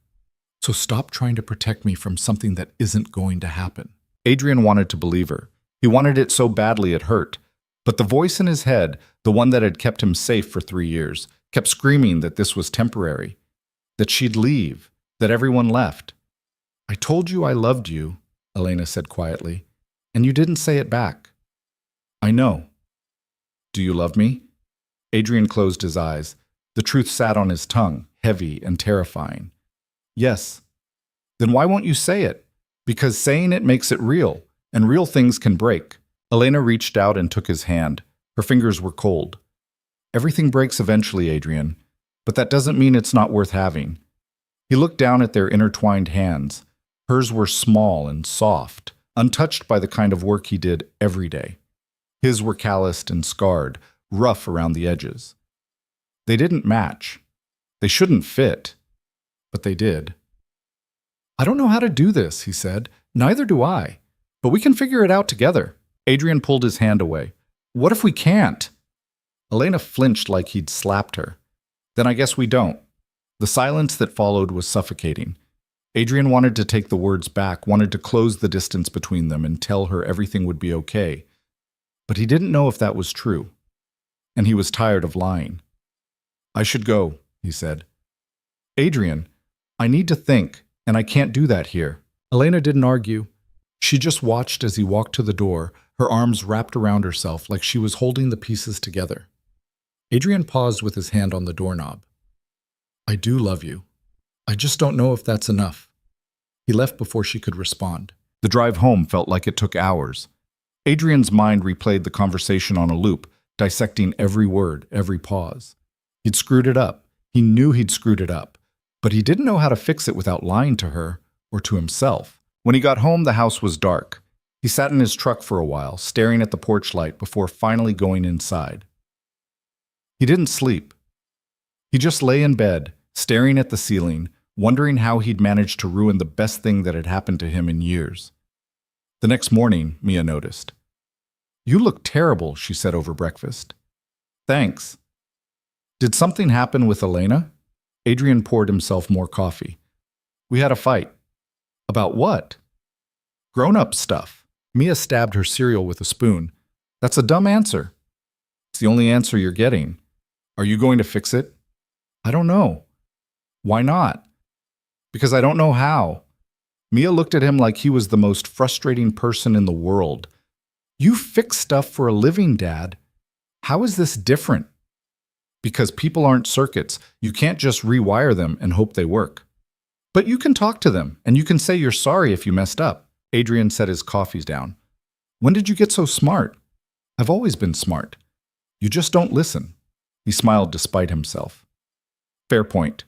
So stop trying to protect me from something that isn't going to happen. Adrian wanted to believe her. He wanted it so badly it hurt. But the voice in his head, the one that had kept him safe for 3 years, kept screaming that this was temporary, that she'd leave, that everyone left. I told you I loved you, Elena said quietly, and you didn't say it back. I know. Do you love me? Adrian closed his eyes. The truth sat on his tongue, heavy and terrifying. Yes. Then why won't you say it? Because saying it makes it real, and real things can break. Elena reached out and took his hand. Her fingers were cold. Everything breaks eventually, Adrian, but that doesn't mean it's not worth having. He looked down at their intertwined hands. Hers were small and soft, untouched by the kind of work he did every day. His were calloused and scarred, rough around the edges. They didn't match. They shouldn't fit, but they did. I don't know how to do this, he said. Neither do I, but we can figure it out together. Adrian pulled his hand away. What if we can't? Elena flinched like he'd slapped her. Then I guess we don't. The silence that followed was suffocating. Adrian wanted to take the words back, wanted to close the distance between them and tell her everything would be okay. But he didn't know if that was true. And he was tired of lying. I should go, he said. Adrian, I need to think, and I can't do that here. Elena didn't argue. She just watched as he walked to the door, her arms wrapped around herself like she was holding the pieces together. Adrian paused with his hand on the doorknob. I do love you. I just don't know if that's enough. He left before she could respond. The drive home felt like it took hours. Adrian's mind replayed the conversation on a loop, dissecting every word, every pause. He'd screwed it up. He knew he'd screwed it up. But he didn't know how to fix it without lying to her or to himself. When he got home, the house was dark. He sat in his truck for a while, staring at the porch light before finally going inside. He didn't sleep. He just lay in bed, staring at the ceiling, wondering how he'd managed to ruin the best thing that had happened to him in years. The next morning, Mia noticed. You look terrible, she said over breakfast. Thanks. Did something happen with Elena? Adrian poured himself more coffee. We had a fight. About what? Grown-up stuff. Mia stabbed her cereal with a spoon. That's a dumb answer. It's the only answer you're getting. Are you going to fix it? I don't know. Why not? Because I don't know how. Mia looked at him like he was the most frustrating person in the world. You fix stuff for a living, Dad. How is this different? Because people aren't circuits. You can't just rewire them and hope they work. But you can talk to them, and you can say you're sorry if you messed up. Adrian set his coffees down. When did you get so smart? I've always been smart. You just don't listen. He smiled despite himself. Fair point.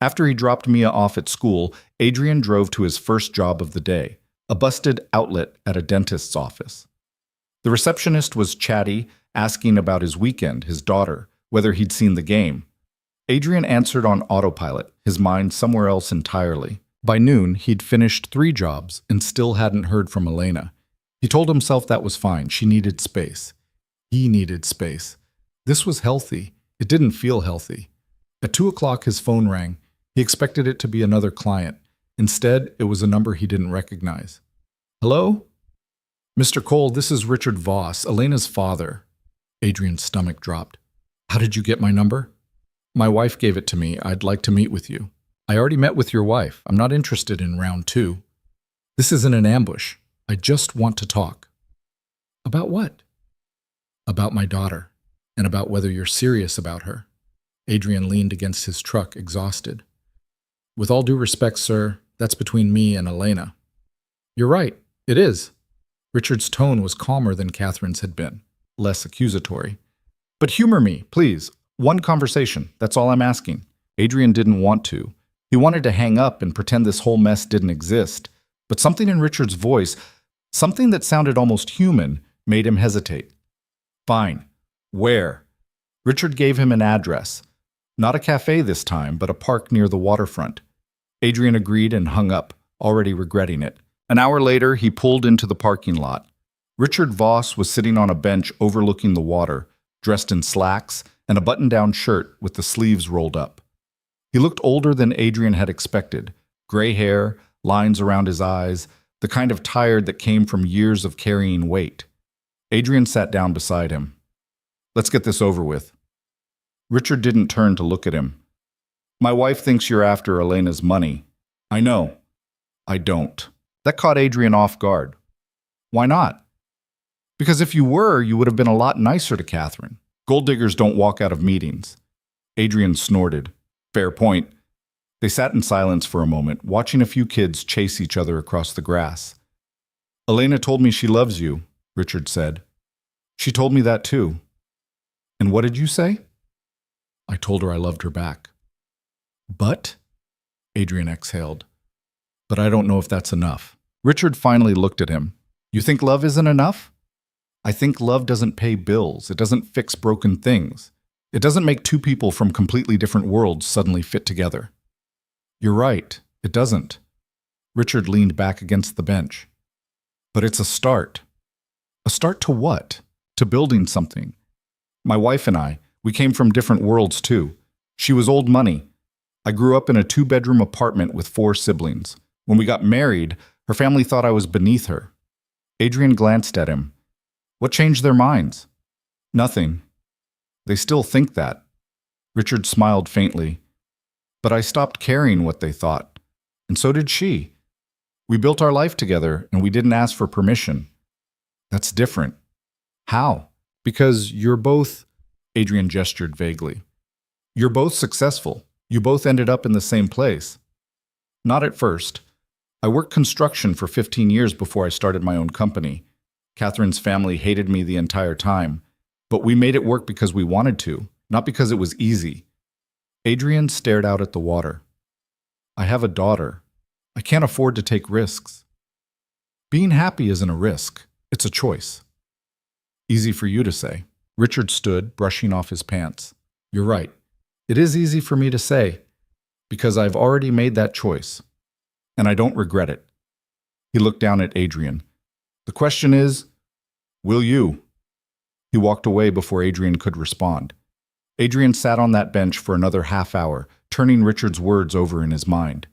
After he dropped Mia off at school, Adrian drove to his first job of the day, a busted outlet at a dentist's office. The receptionist was chatty, asking about his weekend, his daughter, whether he'd seen the game. Adrian answered on autopilot, his mind somewhere else entirely. By noon, he'd finished 3 jobs and still hadn't heard from Elena. He told himself that was fine. She needed space. He needed space. This was healthy. It didn't feel healthy. At 2 o'clock, his phone rang. He expected it to be another client. Instead, it was a number he didn't recognize. Hello? Mr. Cole, this is Richard Voss, Elena's father. Adrian's stomach dropped. How did you get my number? My wife gave it to me. I'd like to meet with you. I already met with your wife. I'm not interested in round 2. This isn't an ambush. I just want to talk. About what? About my daughter, and about whether you're serious about her. Adrian leaned against his truck, exhausted. With all due respect, sir, that's between me and Elena. You're right, it is. Richard's tone was calmer than Catherine's had been, less accusatory. But humor me, please. One conversation, that's all I'm asking. Adrian didn't want to. He wanted to hang up and pretend this whole mess didn't exist. But something in Richard's voice, something that sounded almost human, made him hesitate. Fine. Where? Richard gave him an address. Not a cafe this time, but a park near the waterfront. Adrian agreed and hung up, already regretting it. An hour later, he pulled into the parking lot. Richard Voss was sitting on a bench overlooking the water, dressed in slacks and a button-down shirt with the sleeves rolled up. He looked older than Adrian had expected. Gray hair, lines around his eyes, the kind of tired that came from years of carrying weight. Adrian sat down beside him. Let's get this over with. Richard didn't turn to look at him. My wife thinks you're after Elena's money. I know. I don't. That caught Adrian off guard. Why not? Because if you were, you would have been a lot nicer to Catherine. Gold diggers don't walk out of meetings. Adrian snorted. Fair point. They sat in silence for a moment, watching a few kids chase each other across the grass. Elena told me she loves you, Richard said. She told me that too. And what did you say? I told her I loved her back. But? Adrian exhaled. But I don't know if that's enough. Richard finally looked at him. You think love isn't enough? I think love doesn't pay bills. It doesn't fix broken things. It doesn't make two people from completely different worlds suddenly fit together. You're right. It doesn't. Richard leaned back against the bench. But it's a start. A start to what? To building something. My wife and I, we came from different worlds too. She was old money. I grew up in a 2-bedroom apartment with 4 siblings. When we got married, her family thought I was beneath her. Adrian glanced at him. What changed their minds? Nothing. They still think that. Richard smiled faintly. But I stopped caring what they thought. And so did she. We built our life together, and we didn't ask for permission. That's different. How? Because you're both... Adrian gestured vaguely. You're both successful. You both ended up in the same place. Not at first. I worked construction for 15 years before I started my own company. Catherine's family hated me the entire time. But we made it work because we wanted to, not because it was easy. Adrian stared out at the water. I have a daughter. I can't afford to take risks. Being happy isn't a risk. It's a choice. Easy for you to say. Richard stood, brushing off his pants. You're right. It is easy for me to say, because I've already made that choice. And I don't regret it. He looked down at Adrian. The question is, will you? He walked away before Adrian could respond. Adrian sat on that bench for another half hour, turning Richard's words over in his mind.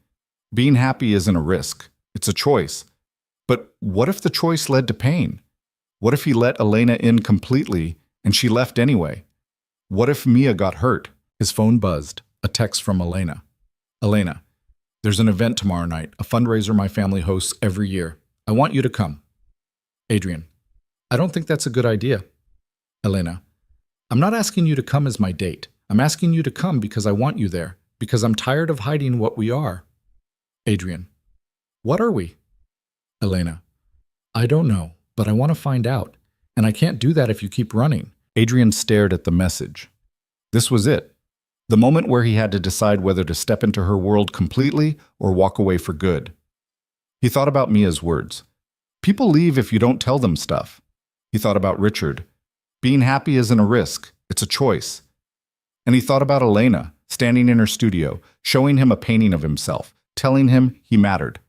Being happy isn't a risk. It's a choice. But what if the choice led to pain? What if he let Elena in completely and she left anyway? What if Mia got hurt? His phone buzzed. A text from Elena. Elena, there's an event tomorrow night, a fundraiser my family hosts every year. I want you to come. Adrian, I don't think that's a good idea. Elena, I'm not asking you to come as my date. I'm asking you to come because I want you there, because I'm tired of hiding what we are. Adrian, what are we? Elena, I don't know, but I want to find out. And I can't do that if you keep running. Adrian stared at the message. This was it. The moment where he had to decide whether to step into her world completely or walk away for good. He thought about Mia's words. People leave if you don't tell them stuff. He thought about Richard. Being happy isn't a risk, it's a choice. And he thought about Elena, standing in her studio, showing him a painting of himself, telling him he mattered.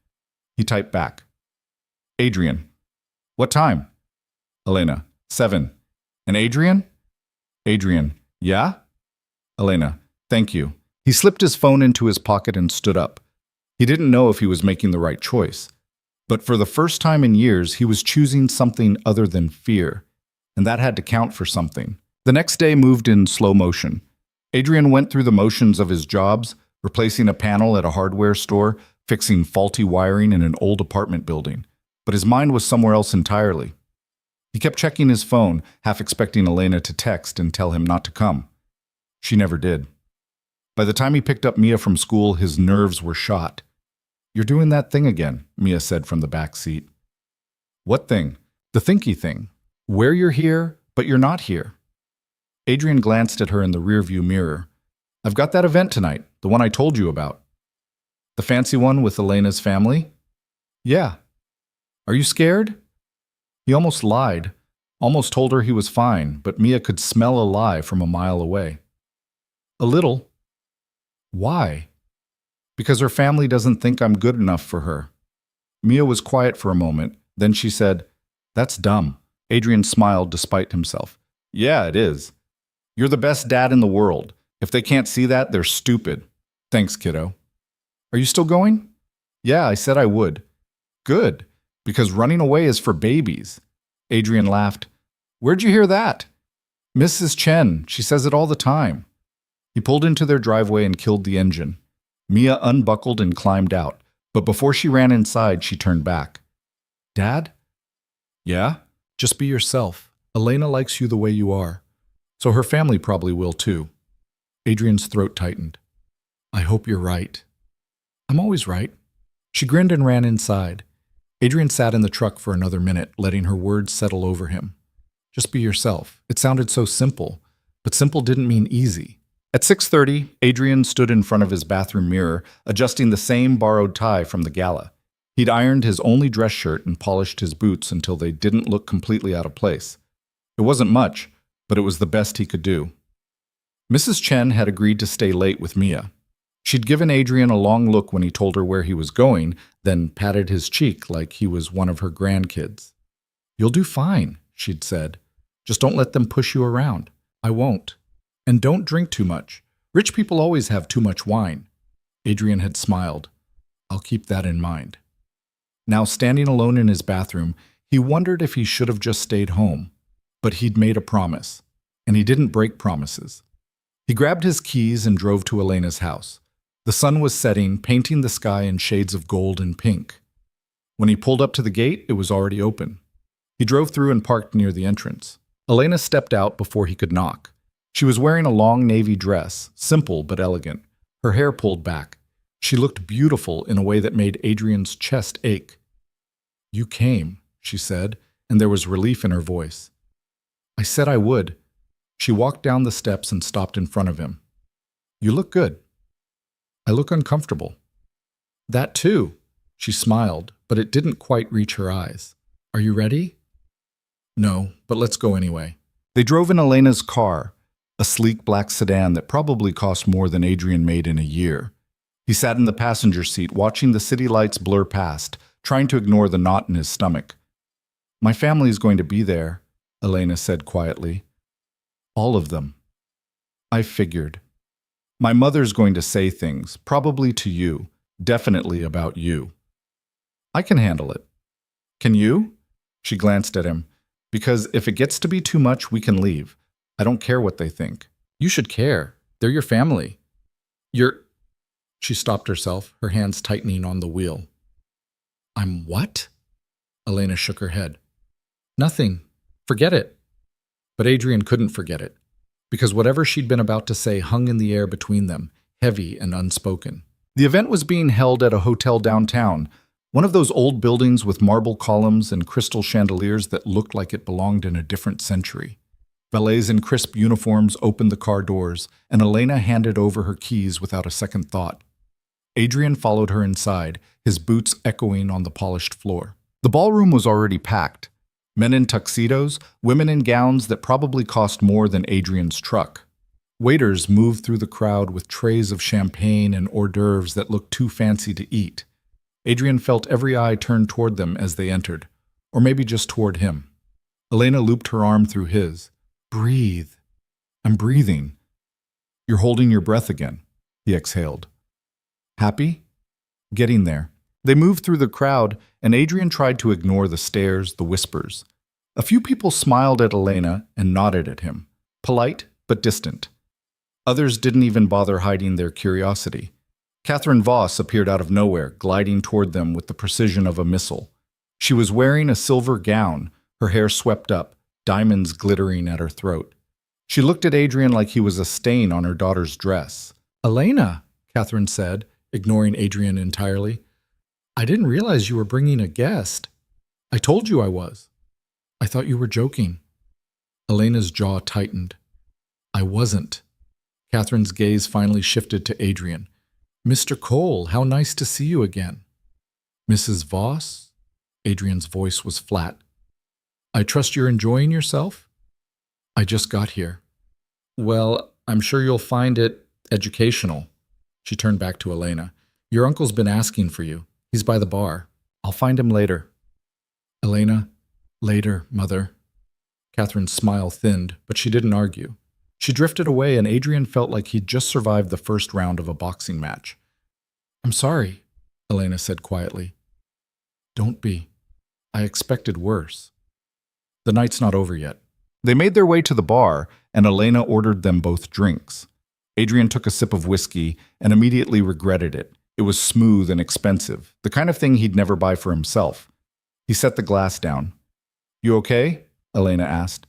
He typed back. Adrian, what time? Elena, 7. And Adrian? Adrian, yeah? Elena, thank you. He slipped his phone into his pocket and stood up. He didn't know if he was making the right choice. But for the first time in years, he was choosing something other than fear. And that had to count for something. The next day moved in slow motion. Adrian went through the motions of his jobs, replacing a panel at a hardware store, fixing faulty wiring in an old apartment building. But his mind was somewhere else entirely. He kept checking his phone, half expecting Elena to text and tell him not to come. She never did. By the time he picked up Mia from school, his nerves were shot. "You're doing that thing again," Mia said from the back seat. "What thing?" "The thinky thing. Where you're here, but you're not here." Adrian glanced at her in the rearview mirror. "I've got that event tonight, the one I told you about." "The fancy one with Elena's family?" "Yeah." "Are you scared?" He almost lied, almost told her he was fine, but Mia could smell a lie from a mile away. "A little." "Why?" "Because her family doesn't think I'm good enough for her." Mia was quiet for a moment, then she said, "That's dumb." Adrian smiled despite himself. "Yeah, it is. You're the best dad in the world. If they can't see that, they're stupid." "Thanks, kiddo." "Are you still going?" "Yeah, I said I would." "Good, because running away is for babies." Adrian laughed. "Where'd you hear that?" "Mrs. Chen. She says it all the time." He pulled into their driveway and killed the engine. Mia unbuckled and climbed out, but before she ran inside, she turned back. "Dad?" "Yeah?" "Just be yourself. Elena likes you the way you are. So her family probably will too." Adrian's throat tightened. "I hope you're right." "I'm always right." She grinned and ran inside. Adrian sat in the truck for another minute, letting her words settle over him. Just be yourself. It sounded so simple, but simple didn't mean easy. At 6:30, Adrian stood in front of his bathroom mirror, adjusting the same borrowed tie from the gala. He'd ironed his only dress shirt and polished his boots until they didn't look completely out of place. It wasn't much, but it was the best he could do. Mrs. Chen had agreed to stay late with Mia. She'd given Adrian a long look when he told her where he was going, then patted his cheek like he was one of her grandkids. "You'll do fine," she'd said. "Just don't let them push you around." "I won't. And don't drink too much. Rich people always have too much wine." Adrian had smiled. "I'll keep that in mind." Now, standing alone in his bathroom, he wondered if he should have just stayed home. But he'd made a promise, and he didn't break promises. He grabbed his keys and drove to Elena's house. The sun was setting, painting the sky in shades of gold and pink. When he pulled up to the gate, it was already open. He drove through and parked near the entrance. Elena stepped out before he could knock. She was wearing a long navy dress, simple but elegant, her hair pulled back. She looked beautiful in a way that made Adrian's chest ache. "You came," she said, and there was relief in her voice. "I said I would." She walked down the steps and stopped in front of him. "You look good." "I look uncomfortable." "That too." She smiled, but it didn't quite reach her eyes. "Are you ready?" "No, but let's go anyway." They drove in Elena's car, a sleek black sedan that probably cost more than Adrian made in a year. He sat in the passenger seat, watching the city lights blur past, trying to ignore the knot in his stomach. "My family is going to be there," Elena said quietly. "All of them." "I figured. My mother's going to say things, probably to you, definitely about you." "I can handle it." "Can you?" She glanced at him. "Because if it gets to be too much, we can leave. I don't care what they think." "You should care. They're your family." "You're—" She stopped herself, her hands tightening on the wheel. "I'm what?" Elena shook her head. "Nothing. Forget it." But Adrian couldn't forget it, because whatever she'd been about to say hung in the air between them, heavy and unspoken. The event was being held at a hotel downtown, one of those old buildings with marble columns and crystal chandeliers that looked like it belonged in a different century. Valets in crisp uniforms opened the car doors, and Elena handed over her keys without a second thought. Adrian followed her inside, his boots echoing on the polished floor. The ballroom was already packed. Men in tuxedos, women in gowns that probably cost more than Adrian's truck. Waiters moved through the crowd with trays of champagne and hors d'oeuvres that looked too fancy to eat. Adrian felt every eye turn toward them as they entered, or maybe just toward him. Elena looped her arm through his. "Breathe." "I'm breathing." "You're holding your breath again," he exhaled. "Happy?" "Getting there." They moved through the crowd, and Adrian tried to ignore the stares, the whispers. A few people smiled at Elena and nodded at him, polite but distant. Others didn't even bother hiding their curiosity. Catherine Voss appeared out of nowhere, gliding toward them with the precision of a missile. She was wearing a silver gown, her hair swept up, diamonds glittering at her throat. She looked at Adrian like he was a stain on her daughter's dress. "Elena," Catherine said, ignoring Adrian entirely. "I didn't realize you were bringing a guest. I told you I was. I thought you were joking." Elena's jaw tightened. "I wasn't." Catherine's gaze finally shifted to Adrian. "Mr. Cole, how nice to see you again." "Mrs. Voss?" Adrian's voice was flat. "I trust you're enjoying yourself?" "I just got here." "Well, I'm sure you'll find it educational." She turned back to Elena. "Your uncle's been asking for you. He's by the bar. I'll find him later." "Elena, later, Mother." Catherine's smile thinned, but she didn't argue. She drifted away, and Adrian felt like he'd just survived the first round of a boxing match. "I'm sorry," Elena said quietly. "Don't be. I expected worse." "The night's not over yet." They made their way to the bar, and Elena ordered them both drinks. Adrian took a sip of whiskey and immediately regretted it. It was smooth and expensive, the kind of thing he'd never buy for himself. He set the glass down. "You okay?" Elena asked.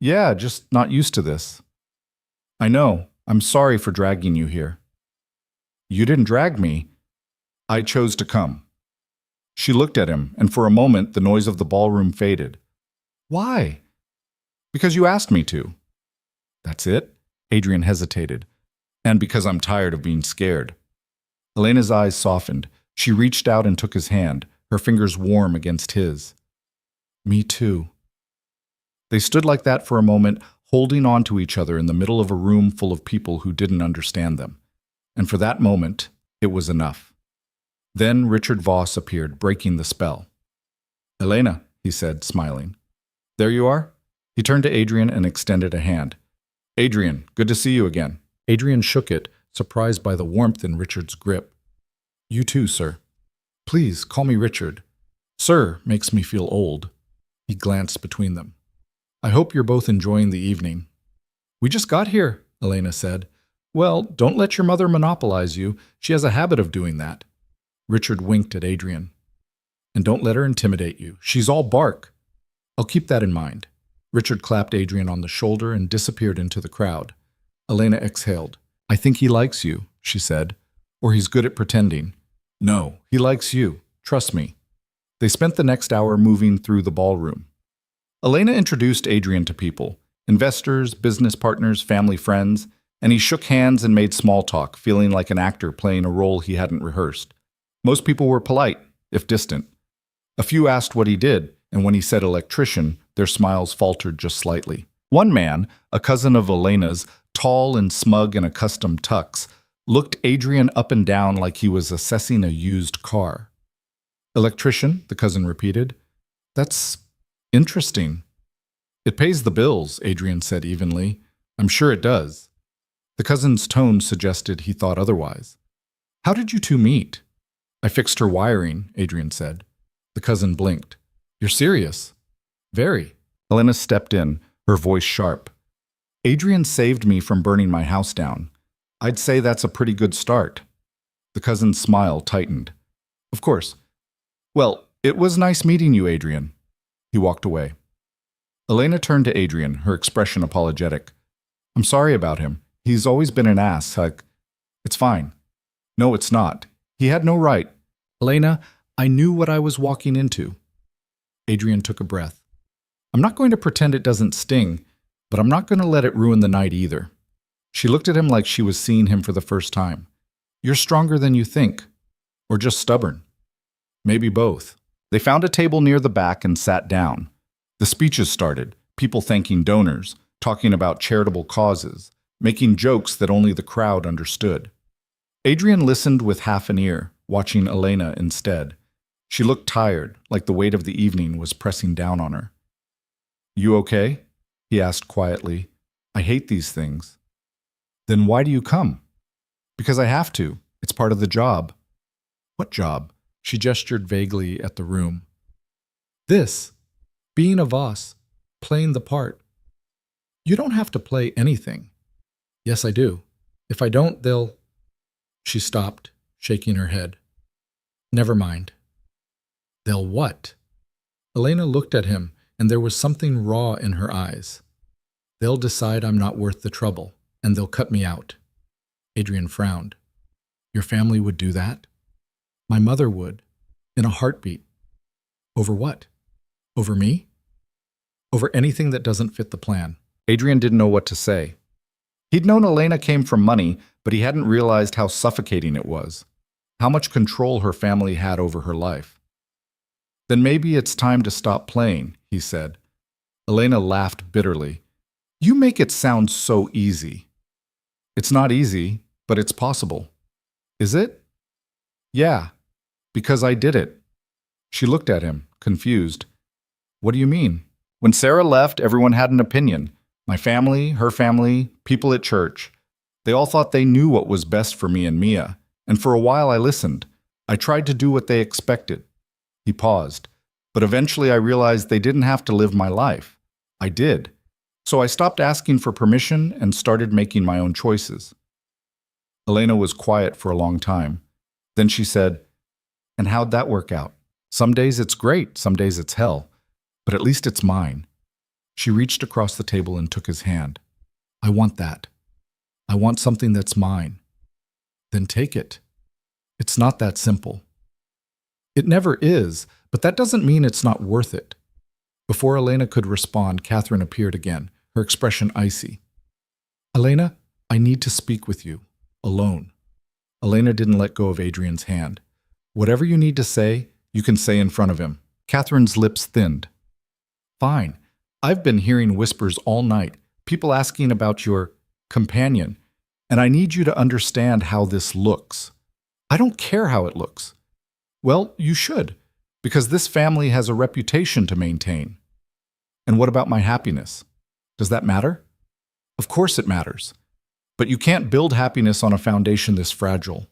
"Yeah, just not used to this." "I know. I'm sorry for dragging you here." "You didn't drag me. I chose to come." She looked at him, and for a moment the noise of the ballroom faded. "Why?" "Because you asked me to." "That's it?" Adrian hesitated. "And because I'm tired of being scared." Elena's eyes softened. She reached out and took his hand, her fingers warm against his. "Me too." They stood like that for a moment, holding on to each other in the middle of a room full of people who didn't understand them. And for that moment, it was enough. Then Richard Voss appeared, breaking the spell. "Elena," he said, smiling. "There you are." He turned to Adrian and extended a hand. "Adrian, good to see you again." Adrian shook it, surprised by the warmth in Richard's grip. "You too, sir." "Please, call me Richard. Sir makes me feel old." He glanced between them. "I hope you're both enjoying the evening." "We just got here," Elena said. "Well, don't let your mother monopolize you. She has a habit of doing that." Richard winked at Adrian. "And don't let her intimidate you. She's all bark." "I'll keep that in mind." Richard clapped Adrian on the shoulder and disappeared into the crowd. Elena exhaled. "I think he likes you," she said. "Or he's good at pretending." "No, he likes you. Trust me." They spent the next hour moving through the ballroom. Elena introduced Adrian to people, investors, business partners, family friends, and he shook hands and made small talk, feeling like an actor playing a role he hadn't rehearsed. Most people were polite, if distant. A few asked what he did, and when he said electrician, their smiles faltered just slightly. One man, a cousin of Elena's, tall and smug in a custom tux, looked Adrian up and down like he was assessing a used car. "Electrician," the cousin repeated. "That's interesting." "It pays the bills," Adrian said evenly. "I'm sure it does." The cousin's tone suggested he thought otherwise. "How did you two meet?" "I fixed her wiring," Adrian said. The cousin blinked. "You're serious?" "Very." Elena stepped in, her voice sharp. "Adrian saved me from burning my house down. I'd say that's a pretty good start." The cousin's smile tightened. "Of course. Well, it was nice meeting you, Adrian." He walked away. Elena turned to Adrian, her expression apologetic. "I'm sorry about him. He's always been an ass. It's fine." "No, it's not. He had no right." "Elena, I knew what I was walking into." Adrian took a breath. "I'm not going to pretend it doesn't sting, but I'm not going to let it ruin the night either." She looked at him like she was seeing him for the first time. "You're stronger than you think. Or just stubborn." "Maybe both." They found a table near the back and sat down. The speeches started, people thanking donors, talking about charitable causes, making jokes that only the crowd understood. Adrian listened with half an ear, watching Elena instead. She looked tired, like the weight of the evening was pressing down on her. "You okay?" he asked quietly. "I hate these things." "Then why do you come?" "Because I have to. It's part of the job." "What job?" She gestured vaguely at the room. "This. Being a Voss. Playing the part." "You don't have to play anything." "Yes, I do. If I don't, they'll—" She stopped, shaking her head. "Never mind." "They'll what?" Elena looked at him, and there was something raw in her eyes. They'll decide I'm not worth the trouble, and they'll cut me out. Adrian frowned. Your family would do that? My mother would, in a heartbeat. Over what? Over me? Over anything that doesn't fit the plan. Adrian didn't know what to say. He'd known Elena came from money, but he hadn't realized how suffocating it was, how much control her family had over her life. Then maybe it's time to stop playing, he said. Elena laughed bitterly. You make it sound so easy. It's not easy, but it's possible. Is it? Yeah, because I did it. She looked at him, confused. What do you mean? When Sarah left, everyone had an opinion. My family, her family, people at church. They all thought they knew what was best for me and Mia, and for a while I listened. I tried to do what they expected. He paused, but eventually I realized they didn't have to live my life. I did. So I stopped asking for permission and started making my own choices. Elena was quiet for a long time. Then she said, And how'd that work out? Some days it's great, some days it's hell, but at least it's mine. She reached across the table and took his hand. I want that. I want something that's mine. Then take it. It's not that simple. It never is, but that doesn't mean it's not worth it. Before Elena could respond, Catherine appeared again, her expression icy. Elena, I need to speak with you, alone. Elena didn't let go of Adrian's hand. Whatever you need to say, you can say in front of him. Catherine's lips thinned. Fine. I've been hearing whispers all night, people asking about your companion, and I need you to understand how this looks. I don't care how it looks. Well, you should, because this family has a reputation to maintain. And what about my happiness? Does that matter? Of course it matters. But you can't build happiness on a foundation this fragile.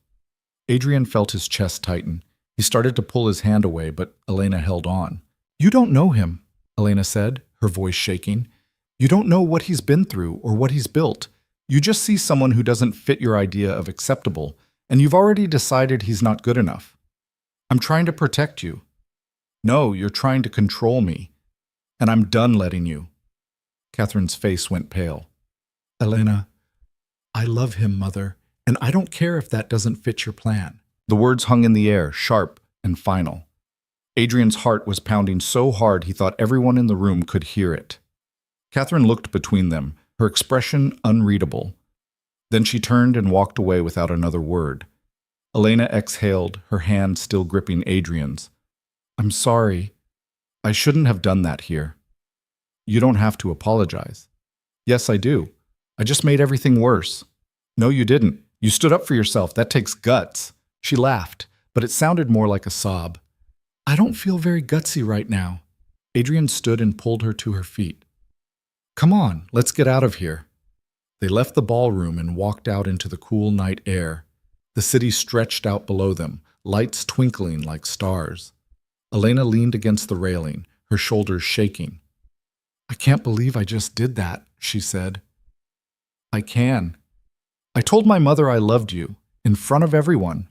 Adrian felt his chest tighten. He started to pull his hand away, but Elena held on. You don't know him, Elena said, her voice shaking. You don't know what he's been through or what he's built. You just see someone who doesn't fit your idea of acceptable, and you've already decided he's not good enough. I'm trying to protect you. No, you're trying to control me, and I'm done letting you. Catherine's face went pale. Elena, I love him, Mother, and I don't care if that doesn't fit your plan. The words hung in the air, sharp and final. Adrian's heart was pounding so hard he thought everyone in the room could hear it. Catherine looked between them, her expression unreadable. Then she turned and walked away without another word. Elena exhaled, her hand still gripping Adrian's. I'm sorry. I shouldn't have done that here. You don't have to apologize. Yes, I do. I just made everything worse. No, you didn't. You stood up for yourself. That takes guts. She laughed, but it sounded more like a sob. I don't feel very gutsy right now. Adrian stood and pulled her to her feet. Come on, let's get out of here. They left the ballroom and walked out into the cool night air. The city stretched out below them, lights twinkling like stars. Elena leaned against the railing, her shoulders shaking. I can't believe I just did that, she said. I can. I told my mother I loved you, in front of everyone.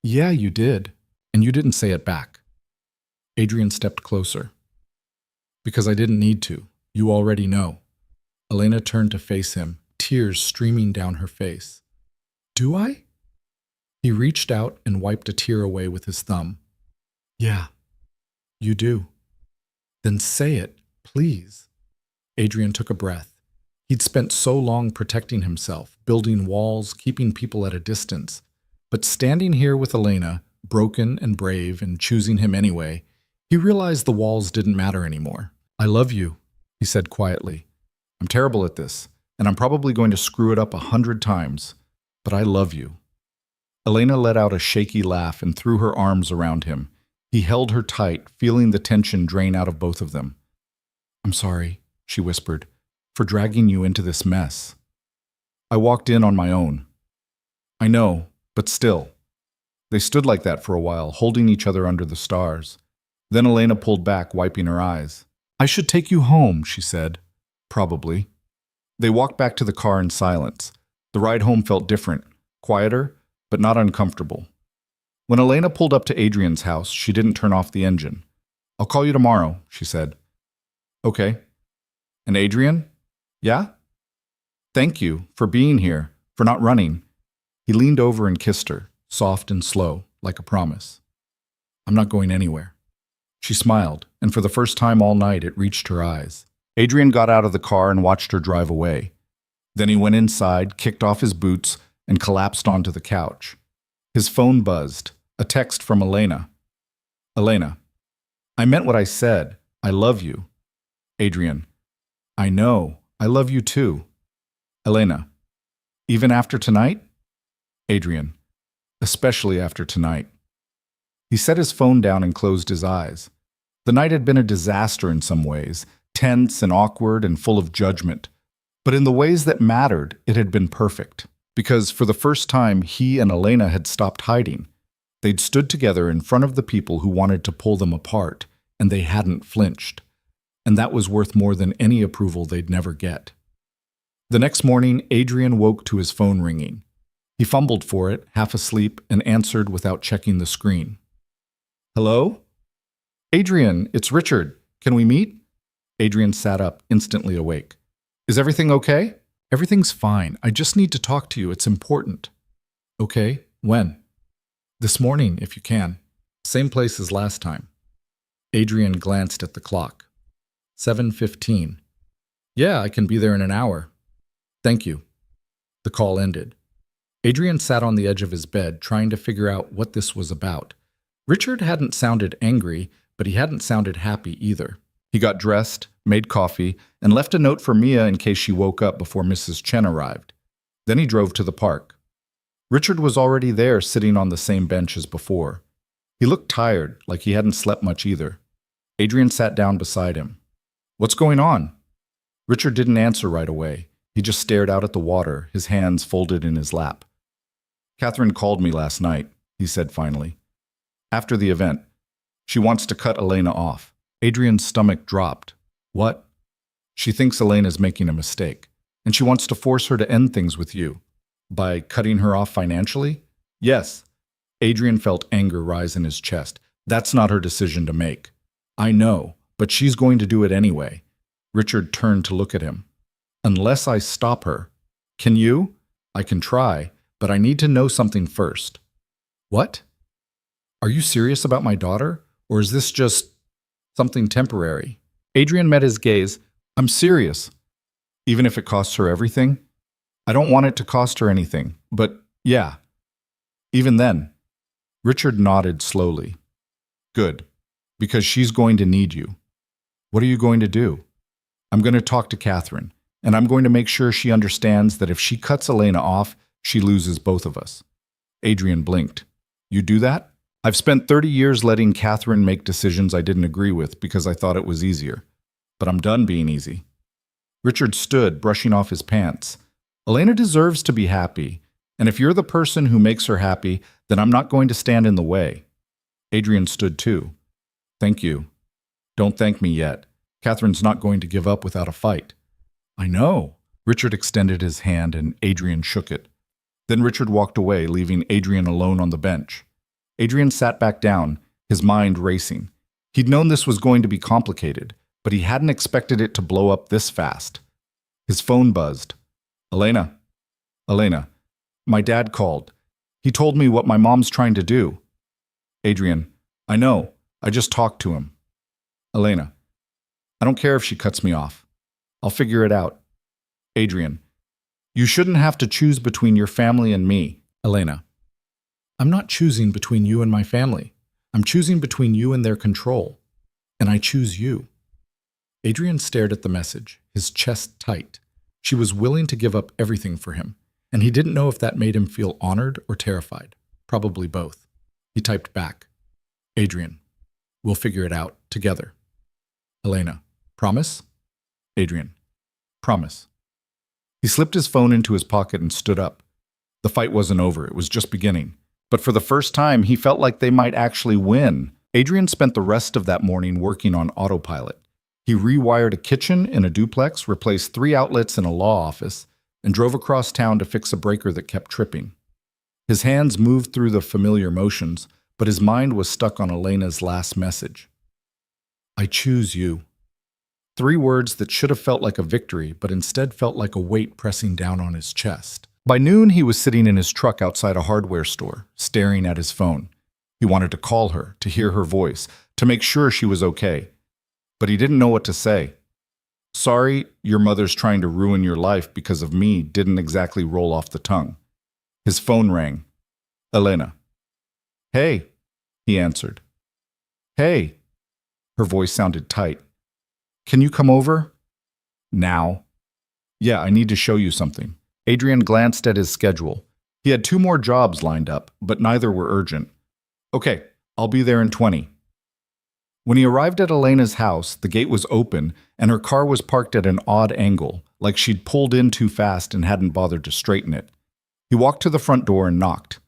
Yeah, you did, and you didn't say it back. Adrian stepped closer. Because I didn't need to. You already know. Elena turned to face him, tears streaming down her face. Do I? He reached out and wiped a tear away with his thumb. Yeah, you do. Then say it, please. Adrian took a breath. He'd spent so long protecting himself, building walls, keeping people at a distance. But standing here with Elena, broken and brave and choosing him anyway, he realized the walls didn't matter anymore. I love you, he said quietly. I'm terrible at this, and I'm probably going to screw it up 100 times, but I love you. Elena let out a shaky laugh and threw her arms around him. He held her tight, feeling the tension drain out of both of them. I'm sorry, she whispered, for dragging you into this mess. I walked in on my own. I know, but still. They stood like that for a while, holding each other under the stars. Then Elena pulled back, wiping her eyes. I should take you home, she said. Probably. They walked back to the car in silence. The ride home felt different, quieter, but not uncomfortable. When Elena pulled up to Adrian's house, she didn't turn off the engine. I'll call you tomorrow, she said. Okay. And Adrian? Yeah? Thank you for being here, for not running. He leaned over and kissed her, soft and slow, like a promise. I'm not going anywhere. She smiled, and for the first time all night it reached her eyes. Adrian got out of the car and watched her drive away. Then he went inside, kicked off his boots, and collapsed onto the couch. His phone buzzed, a text from Elena. Elena, I meant what I said. I love you. Adrian, I know. I love you too. Elena, even after tonight? Adrian, especially after tonight. He set his phone down and closed his eyes. The night had been a disaster in some ways, tense and awkward and full of judgment. But in the ways that mattered, it had been perfect. Because for the first time, he and Elena had stopped hiding. They'd stood together in front of the people who wanted to pull them apart, and they hadn't flinched. And that was worth more than any approval they'd never get. The next morning, Adrian woke to his phone ringing. He fumbled for it, half asleep, and answered without checking the screen. Hello? Adrian, it's Richard. Can we meet? Adrian sat up, instantly awake. Is everything okay? Everything's fine. I just need to talk to you. It's important. Okay, when? This morning, if you can. Same place as last time. Adrian glanced at the clock. 7:15. Yeah, I can be there in an hour. Thank you. The call ended. Adrian sat on the edge of his bed, trying to figure out what this was about. Richard hadn't sounded angry, but he hadn't sounded happy either. He got dressed, made coffee, and left a note for Mia in case she woke up before Mrs. Chen arrived. Then he drove to the park. Richard was already there, sitting on the same bench as before. He looked tired, like he hadn't slept much either. Adrian sat down beside him. What's going on? Richard didn't answer right away. He just stared out at the water, his hands folded in his lap. Catherine called me last night, he said finally. After the event. She wants to cut Elena off. Adrian's stomach dropped. What? She thinks Elena's making a mistake, and she wants to force her to end things with you. By cutting her off financially? Yes. Adrian felt anger rise in his chest. That's not her decision to make. I know, but she's going to do it anyway. Richard turned to look at him. Unless I stop her. Can you? I can try, but I need to know something first. What? Are you serious about my daughter, or is this just something temporary? Adrian met his gaze. I'm serious. Even if it costs her everything? I don't want it to cost her anything, but yeah. Even then. Richard nodded slowly. Good, because she's going to need you. What are you going to do? I'm going to talk to Catherine, and I'm going to make sure she understands that if she cuts Elena off, she loses both of us. Adrian blinked. You do that? I've spent 30 years letting Catherine make decisions I didn't agree with because I thought it was easier. But I'm done being easy. Richard stood, brushing off his pants. Elena deserves to be happy, and if you're the person who makes her happy, then I'm not going to stand in the way. Adrian stood too. Thank you. Don't thank me yet. Catherine's not going to give up without a fight. I know. Richard extended his hand and Adrian shook it. Then Richard walked away, leaving Adrian alone on the bench. Adrian sat back down, his mind racing. He'd known this was going to be complicated, but he hadn't expected it to blow up this fast. His phone buzzed. Elena. Elena. My dad called. He told me what my mom's trying to do. Adrian. I know. I just talked to him. Elena. I don't care if she cuts me off. I'll figure it out. Adrian. You shouldn't have to choose between your family and me. Elena. I'm not choosing between you and my family. I'm choosing between you and their control. And I choose you. Adrian stared at the message, his chest tight. She was willing to give up everything for him, and he didn't know if that made him feel honored or terrified. Probably both. He typed back. Adrian. We'll figure it out together. Elena. Promise? Adrian. Promise. He slipped his phone into his pocket and stood up. The fight wasn't over, it was just beginning. But for the first time, he felt like they might actually win. Adrian spent the rest of that morning working on autopilot. He rewired a kitchen in a duplex, replaced 3 outlets in a law office, and drove across town to fix a breaker that kept tripping. His hands moved through the familiar motions, but his mind was stuck on Elena's last message. I choose you. 3 words that should have felt like a victory, but instead felt like a weight pressing down on his chest. By noon, he was sitting in his truck outside a hardware store, staring at his phone. He wanted to call her, to hear her voice, to make sure she was okay. But he didn't know what to say. Sorry, your mother's trying to ruin your life because of me didn't exactly roll off the tongue. His phone rang. Elena. Hey, he answered. Hey. Her voice sounded tight. Can you come over? Now. Yeah, I need to show you something. Adrian glanced at his schedule. He had 2 more jobs lined up, but neither were urgent. Okay, I'll be there in 20. When he arrived at Elena's house, the gate was open and her car was parked at an odd angle, like she'd pulled in too fast and hadn't bothered to straighten it. He walked to the front door and knocked.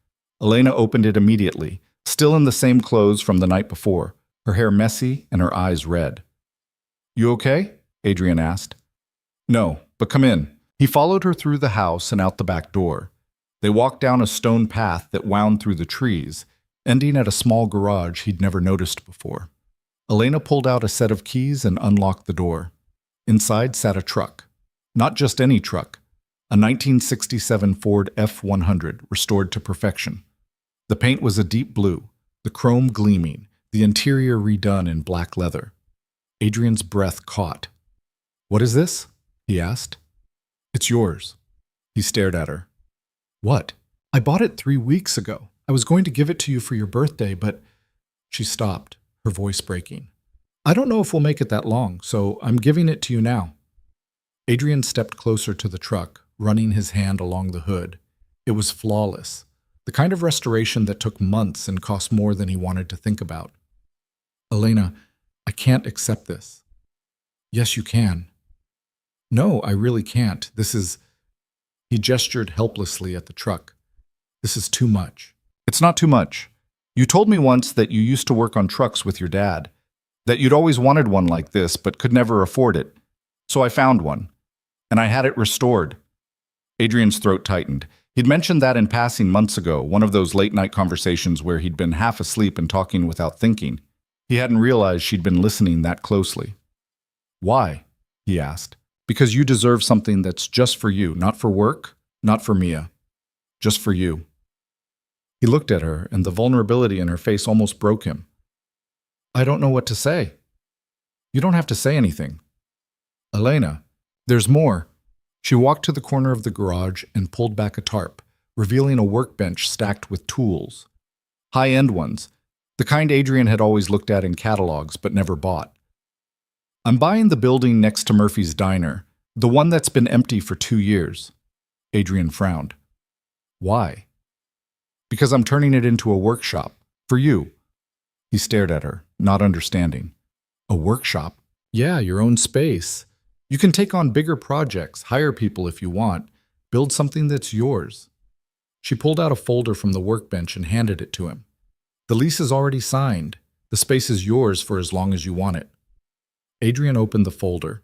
Elena opened it immediately, still in the same clothes from the night before, her hair messy and her eyes red. You okay? Adrian asked. No, but come in. He followed her through the house and out the back door. They walked down a stone path that wound through the trees, ending at a small garage he'd never noticed before. Elena pulled out a set of keys and unlocked the door. Inside sat a truck. Not just any truck. A 1967 Ford F-100 restored to perfection. The paint was a deep blue, the chrome gleaming, the interior redone in black leather. Adrian's breath caught. What is this? He asked. It's yours. He stared at her. What? I bought it 3 weeks ago. I was going to give it to you for your birthday, but... She stopped, her voice breaking. I don't know if we'll make it that long, so I'm giving it to you now. Adrian stepped closer to the truck, running his hand along the hood. It was flawless, the kind of restoration that took months and cost more than he wanted to think about. Elena, I can't accept this. Yes, you can. No, I really can't. This is... He gestured helplessly at the truck. This is too much. It's not too much. You told me once that you used to work on trucks with your dad, that you'd always wanted one like this but could never afford it. So I found one, and I had it restored. Adrian's throat tightened. He'd mentioned that in passing months ago, one of those late-night conversations where he'd been half asleep and talking without thinking. He hadn't realized she'd been listening that closely. Why? He asked. Because you deserve something that's just for you, not for work, not for Mia. Just for you. He looked at her, and the vulnerability in her face almost broke him. I don't know what to say. You don't have to say anything. Elena, there's more. She walked to the corner of the garage and pulled back a tarp, revealing a workbench stacked with tools. High-end ones, the kind Adrian had always looked at in catalogs but never bought. I'm buying the building next to Murphy's Diner, the one that's been empty for 2 years. Adrian frowned. Why? Because I'm turning it into a workshop. For you. He stared at her, not understanding. A workshop? Yeah, your own space. You can take on bigger projects, hire people if you want, build something that's yours. She pulled out a folder from the workbench and handed it to him. The lease is already signed. The space is yours for as long as you want it. Adrian opened the folder.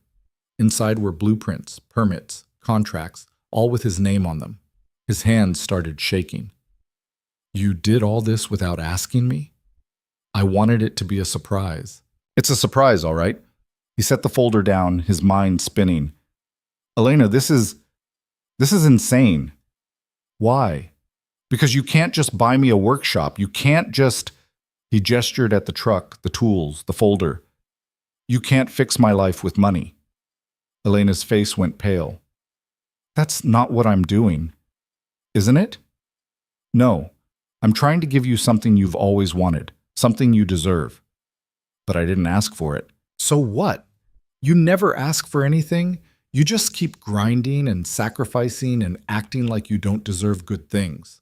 Inside were blueprints, permits, contracts, all with his name on them. His hands started shaking. You did all this without asking me? I wanted it to be a surprise. It's a surprise, all right. He set the folder down, his mind spinning. Elena, this is insane. Why? Because you can't just buy me a workshop. You can't just... He gestured at the truck, the tools, the folder. You can't fix my life with money. Elena's face went pale. That's not what I'm doing. Isn't it? No. I'm trying to give you something you've always wanted, something you deserve. But I didn't ask for it. So what? You never ask for anything? You just keep grinding and sacrificing and acting like you don't deserve good things.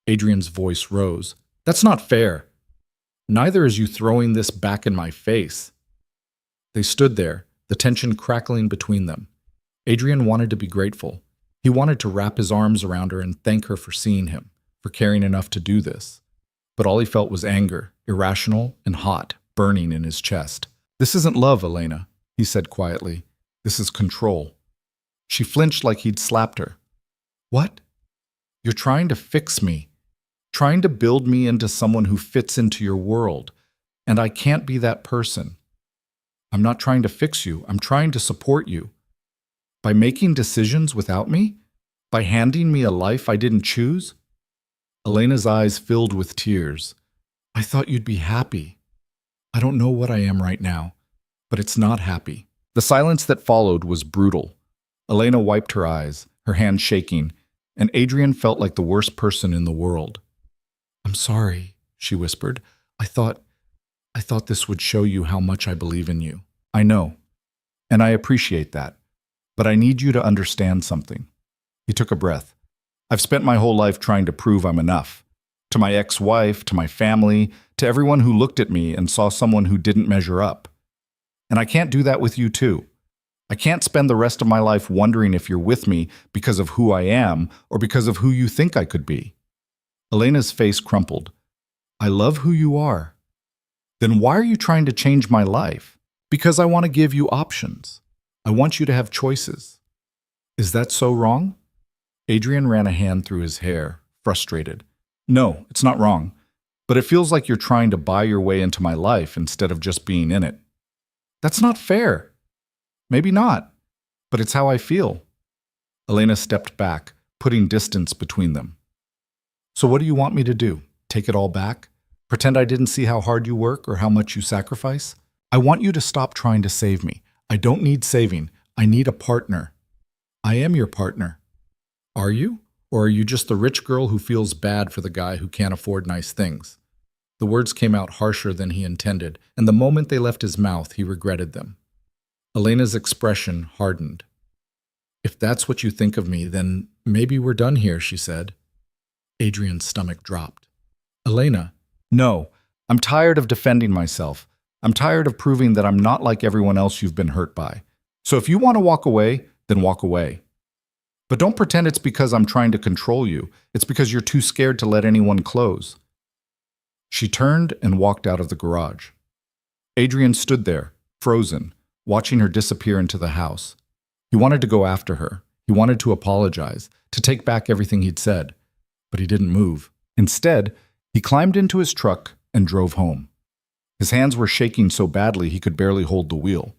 Adrian's voice rose. That's not fair. Neither is you throwing this back in my face. They stood there, the tension crackling between them. Adrian wanted to be grateful. He wanted to wrap his arms around her and thank her for seeing him, for caring enough to do this. But all he felt was anger, irrational and hot, burning in his chest. This isn't love, Elena, he said quietly. This is control. She flinched like he'd slapped her. What? You're trying to fix me, trying to build me into someone who fits into your world, and I can't be that person. I'm not trying to fix you. I'm trying to support you. By making decisions without me? By handing me a life I didn't choose? Elena's eyes filled with tears. I thought you'd be happy. I don't know what I am right now, but it's not happy. The silence that followed was brutal. Elena wiped her eyes, her hand shaking, and Adrian felt like the worst person in the world. I'm sorry, she whispered. I thought this would show you how much I believe in you. I know, and I appreciate that, but I need you to understand something. He took a breath. I've spent my whole life trying to prove I'm enough. To my ex-wife, to my family, to everyone who looked at me and saw someone who didn't measure up. And I can't do that with you too. I can't spend the rest of my life wondering if you're with me because of who I am or because of who you think I could be. Elena's face crumpled. I love who you are. Then why are you trying to change my life? Because I want to give you options. I want you to have choices. Is that so wrong? Adrian ran a hand through his hair, frustrated. No, it's not wrong. But it feels like you're trying to buy your way into my life instead of just being in it. That's not fair. Maybe not, but it's how I feel. Elena stepped back, putting distance between them. So what do you want me to do? Take it all back? Pretend I didn't see how hard you work or how much you sacrifice? I want you to stop trying to save me. I don't need saving. I need a partner. I am your partner. Are you? Or are you just the rich girl who feels bad for the guy who can't afford nice things? The words came out harsher than he intended, and the moment they left his mouth, he regretted them. Elena's expression hardened. If that's what you think of me, then maybe we're done here, she said. Adrian's stomach dropped. Elena, no, I'm tired of defending myself. I'm tired of proving that I'm not like everyone else you've been hurt by. So if you want to walk away, then walk away. But don't pretend it's because I'm trying to control you. It's because you're too scared to let anyone close. She turned and walked out of the garage. Adrian stood there, frozen, watching her disappear into the house. He wanted to go after her. He wanted to apologize, to take back everything he'd said. But he didn't move. Instead, he climbed into his truck and drove home. His hands were shaking so badly he could barely hold the wheel.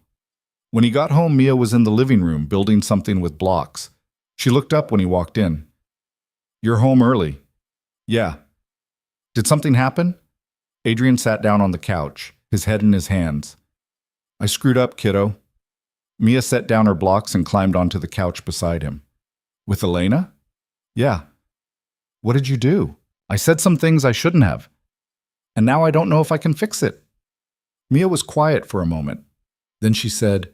When he got home, Mia was in the living room building something with blocks. She looked up when he walked in. You're home early. Yeah. Did something happen? Adrian sat down on the couch, his head in his hands. I screwed up, kiddo. Mia set down her blocks and climbed onto the couch beside him. With Elena? Yeah. What did you do? I said some things I shouldn't have. And now I don't know if I can fix it. Mia was quiet for a moment. Then she said,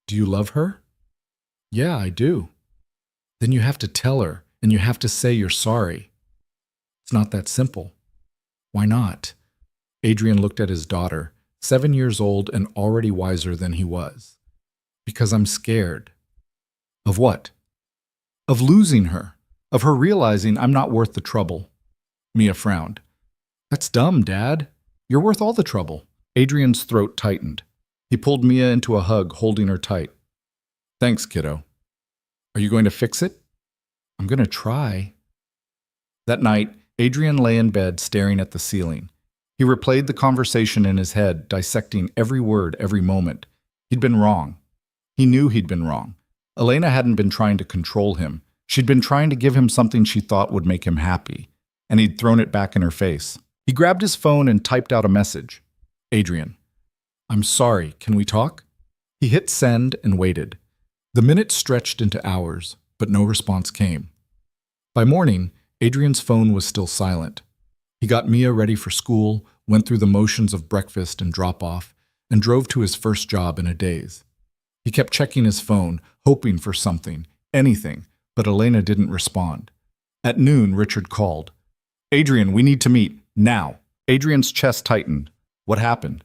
Do you love her? Yeah, I do. Then you have to tell her, and you have to say you're sorry. It's not that simple. Why not? Adrian looked at his daughter, 7 years old and already wiser than he was. Because I'm scared. Of what? Of losing her. Of her realizing I'm not worth the trouble. Mia frowned. That's dumb, Dad. You're worth all the trouble. Adrian's throat tightened. He pulled Mia into a hug, holding her tight. Thanks, kiddo. Are you going to fix it? I'm going to try. That night, Adrian lay in bed staring at the ceiling. He replayed the conversation in his head, dissecting every word, every moment. He'd been wrong. He knew he'd been wrong. Elena hadn't been trying to control him. She'd been trying to give him something she thought would make him happy, and he'd thrown it back in her face. He grabbed his phone and typed out a message. Adrian, I'm sorry, can we talk? He hit send and waited. The minutes stretched into hours, but no response came. By morning, Adrian's phone was still silent. He got Mia ready for school, went through the motions of breakfast and drop-off, and drove to his first job in a daze. He kept checking his phone, hoping for something, anything, but Elena didn't respond. At noon, Richard called. Adrian, we need to meet, now. Adrian's chest tightened. What happened?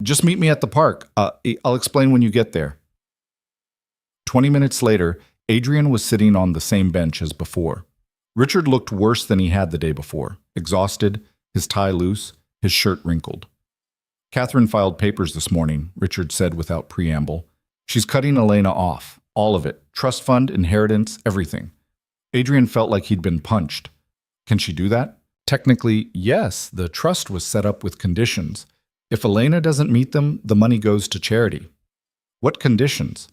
Just meet me at the park. I'll explain when you get there. 20 minutes later, Adrian was sitting on the same bench as before. Richard looked worse than he had the day before, exhausted, his tie loose, his shirt wrinkled. Catherine filed papers this morning, Richard said without preamble. She's cutting Elena off, all of it, trust fund, inheritance, everything. Adrian felt like he'd been punched. Can she do that? Technically, yes, the trust was set up with conditions. If Elena doesn't meet them, the money goes to charity. What conditions?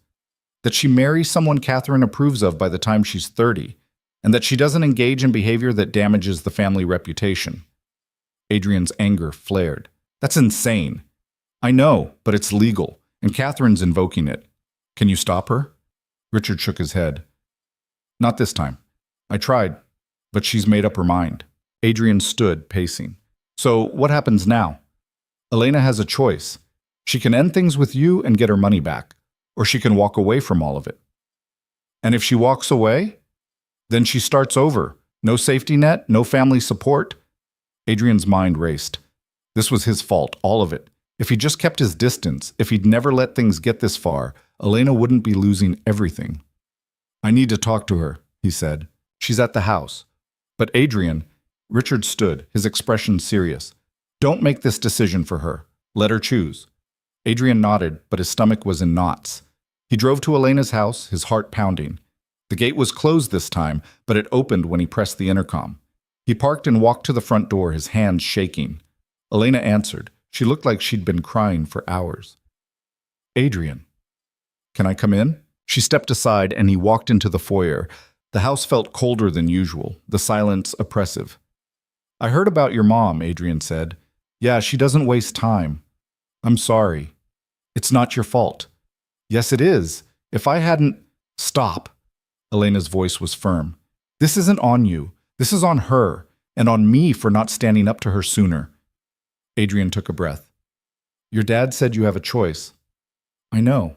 That she marries someone Catherine approves of by the time she's 30, and that she doesn't engage in behavior that damages the family reputation. Adrian's anger flared. That's insane. I know, but it's legal, and Catherine's invoking it. Can you stop her? Richard shook his head. Not this time. I tried, but she's made up her mind. Adrian stood, pacing. So what happens now? Elena has a choice. She can end things with you and get her money back, or she can walk away from all of it. And if she walks away, then she starts over. No safety net, no family support. Adrian's mind raced. This was his fault, all of it. If he just kept his distance, if he'd never let things get this far, Elena wouldn't be losing everything. I need to talk to her, he said. She's at the house. But Adrian, Richard stood, his expression serious. Don't make this decision for her. Let her choose. Adrian nodded, but his stomach was in knots. He drove to Elena's house, his heart pounding. The gate was closed this time, but it opened when he pressed the intercom. He parked and walked to the front door, his hands shaking. Elena answered. She looked like she'd been crying for hours. Adrian. Can I come in? She stepped aside and he walked into the foyer. The house felt colder than usual, the silence oppressive. I heard about your mom, Adrian said. Yeah, she doesn't waste time. I'm sorry. It's not your fault. Yes, it is. If I hadn't... Stop. Elena's voice was firm. This isn't on you. This is on her, and on me for not standing up to her sooner. Adrian took a breath. Your dad said you have a choice. I know.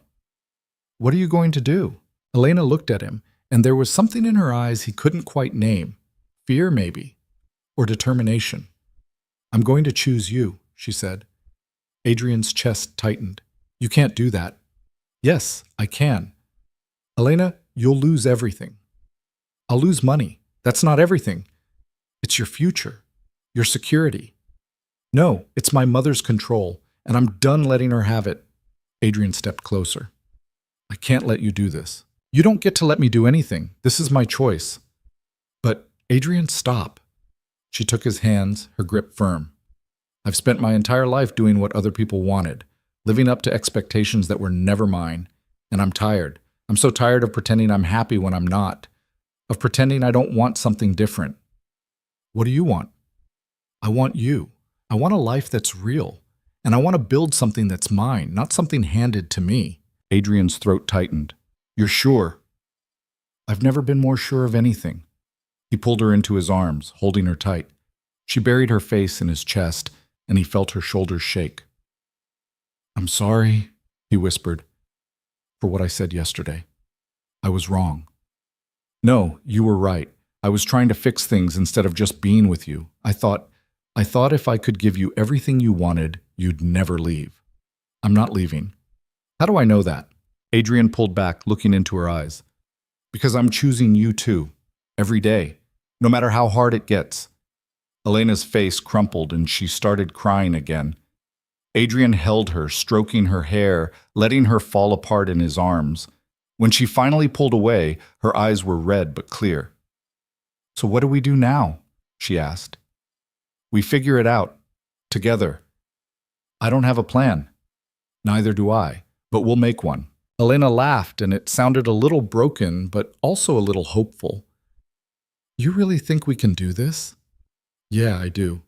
What are you going to do? Elena looked at him, and there was something in her eyes he couldn't quite name. Fear, maybe. Or determination. I'm going to choose you, she said. Adrian's chest tightened. You can't do that. Yes, I can. Elena, you'll lose everything. I'll lose money. That's not everything. It's your future, your security. No, it's my mother's control, and I'm done letting her have it. Adrian stepped closer. I can't let you do this. You don't get to let me do anything. This is my choice. But, Adrian, stop. She took his hands, her grip firm. I've spent my entire life doing what other people wanted, living up to expectations that were never mine, and I'm tired. I'm so tired of pretending I'm happy when I'm not, of pretending I don't want something different. What do you want? I want you. I want a life that's real, and I want to build something that's mine, not something handed to me. Adrian's throat tightened. You're sure? I've never been more sure of anything. He pulled her into his arms, holding her tight. She buried her face in his chest, and he felt her shoulders shake. I'm sorry, he whispered, for what I said yesterday. I was wrong. No, you were right. I was trying to fix things instead of just being with you. I thought if I could give you everything you wanted, you'd never leave. I'm not leaving. How do I know that? Adrian pulled back, looking into her eyes. Because I'm choosing you too, every day, no matter how hard it gets. Elena's face crumpled and she started crying again. Adrian held her, stroking her hair, letting her fall apart in his arms. When she finally pulled away, her eyes were red but clear. So what do we do now? She asked. We figure it out. Together. I don't have a plan. Neither do I, but we'll make one. Elena laughed, and it sounded a little broken, but also a little hopeful. You really think we can do this? Yeah, I do.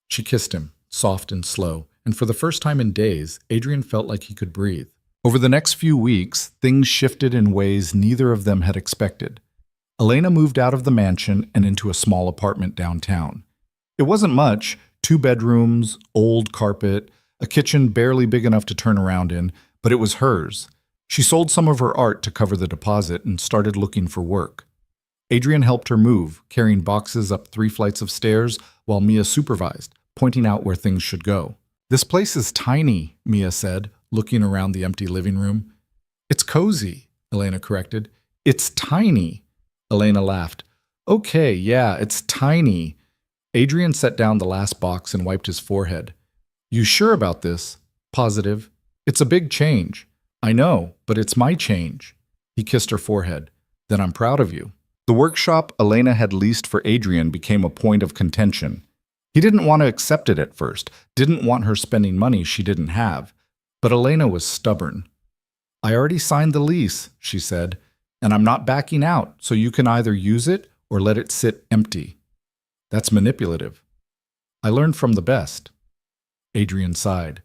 She kissed him, soft and slow, and for the first time in days, Adrian felt like he could breathe. Over the next few weeks, things shifted in ways neither of them had expected. Elena moved out of the mansion and into a small apartment downtown. It wasn't much, 2 bedrooms, old carpet, a kitchen barely big enough to turn around in, but it was hers. She sold some of her art to cover the deposit and started looking for work. Adrian helped her move, carrying boxes up 3 flights of stairs while Mia supervised, pointing out where things should go. This place is tiny, Mia said, looking around the empty living room. It's cozy, Elena corrected. It's tiny. Elena laughed. Okay, yeah, it's tiny. Adrian set down the last box and wiped his forehead. You sure about this? Positive. It's a big change. I know, but it's my change. He kissed her forehead. Then I'm proud of you. The workshop Elena had leased for Adrian became a point of contention. He didn't want to accept it at first, didn't want her spending money she didn't have. But Elena was stubborn. I already signed the lease, she said, and I'm not backing out, so you can either use it or let it sit empty. That's manipulative. I learned from the best. Adrian sighed.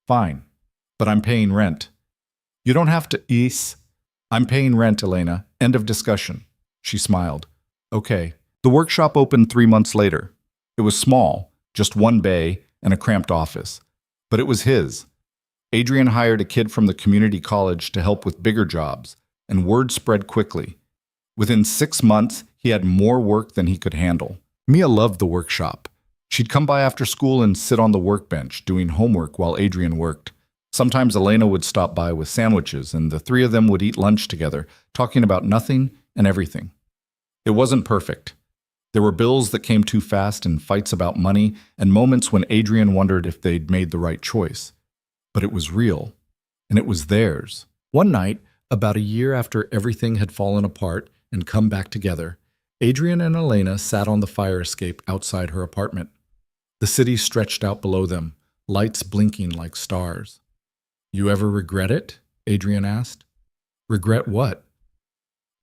Fine, but I'm paying rent. You don't have to ease. I'm paying rent, Elena. End of discussion. She smiled. Okay. The workshop opened 3 months later. It was small, just one bay and a cramped office. But it was his. Adrian hired a kid from the community college to help with bigger jobs, and word spread quickly. Within 6 months, he had more work than he could handle. Mia loved the workshop. She'd come by after school and sit on the workbench, doing homework while Adrian worked. Sometimes Elena would stop by with sandwiches, and the three of them would eat lunch together, talking about nothing and everything. It wasn't perfect. There were bills that came too fast and fights about money, and moments when Adrian wondered if they'd made the right choice. But it was real, and it was theirs. One night, about a year after everything had fallen apart and come back together, Adrian and Elena sat on the fire escape outside her apartment. The city stretched out below them, lights blinking like stars. You ever regret it? Adrian asked. Regret what?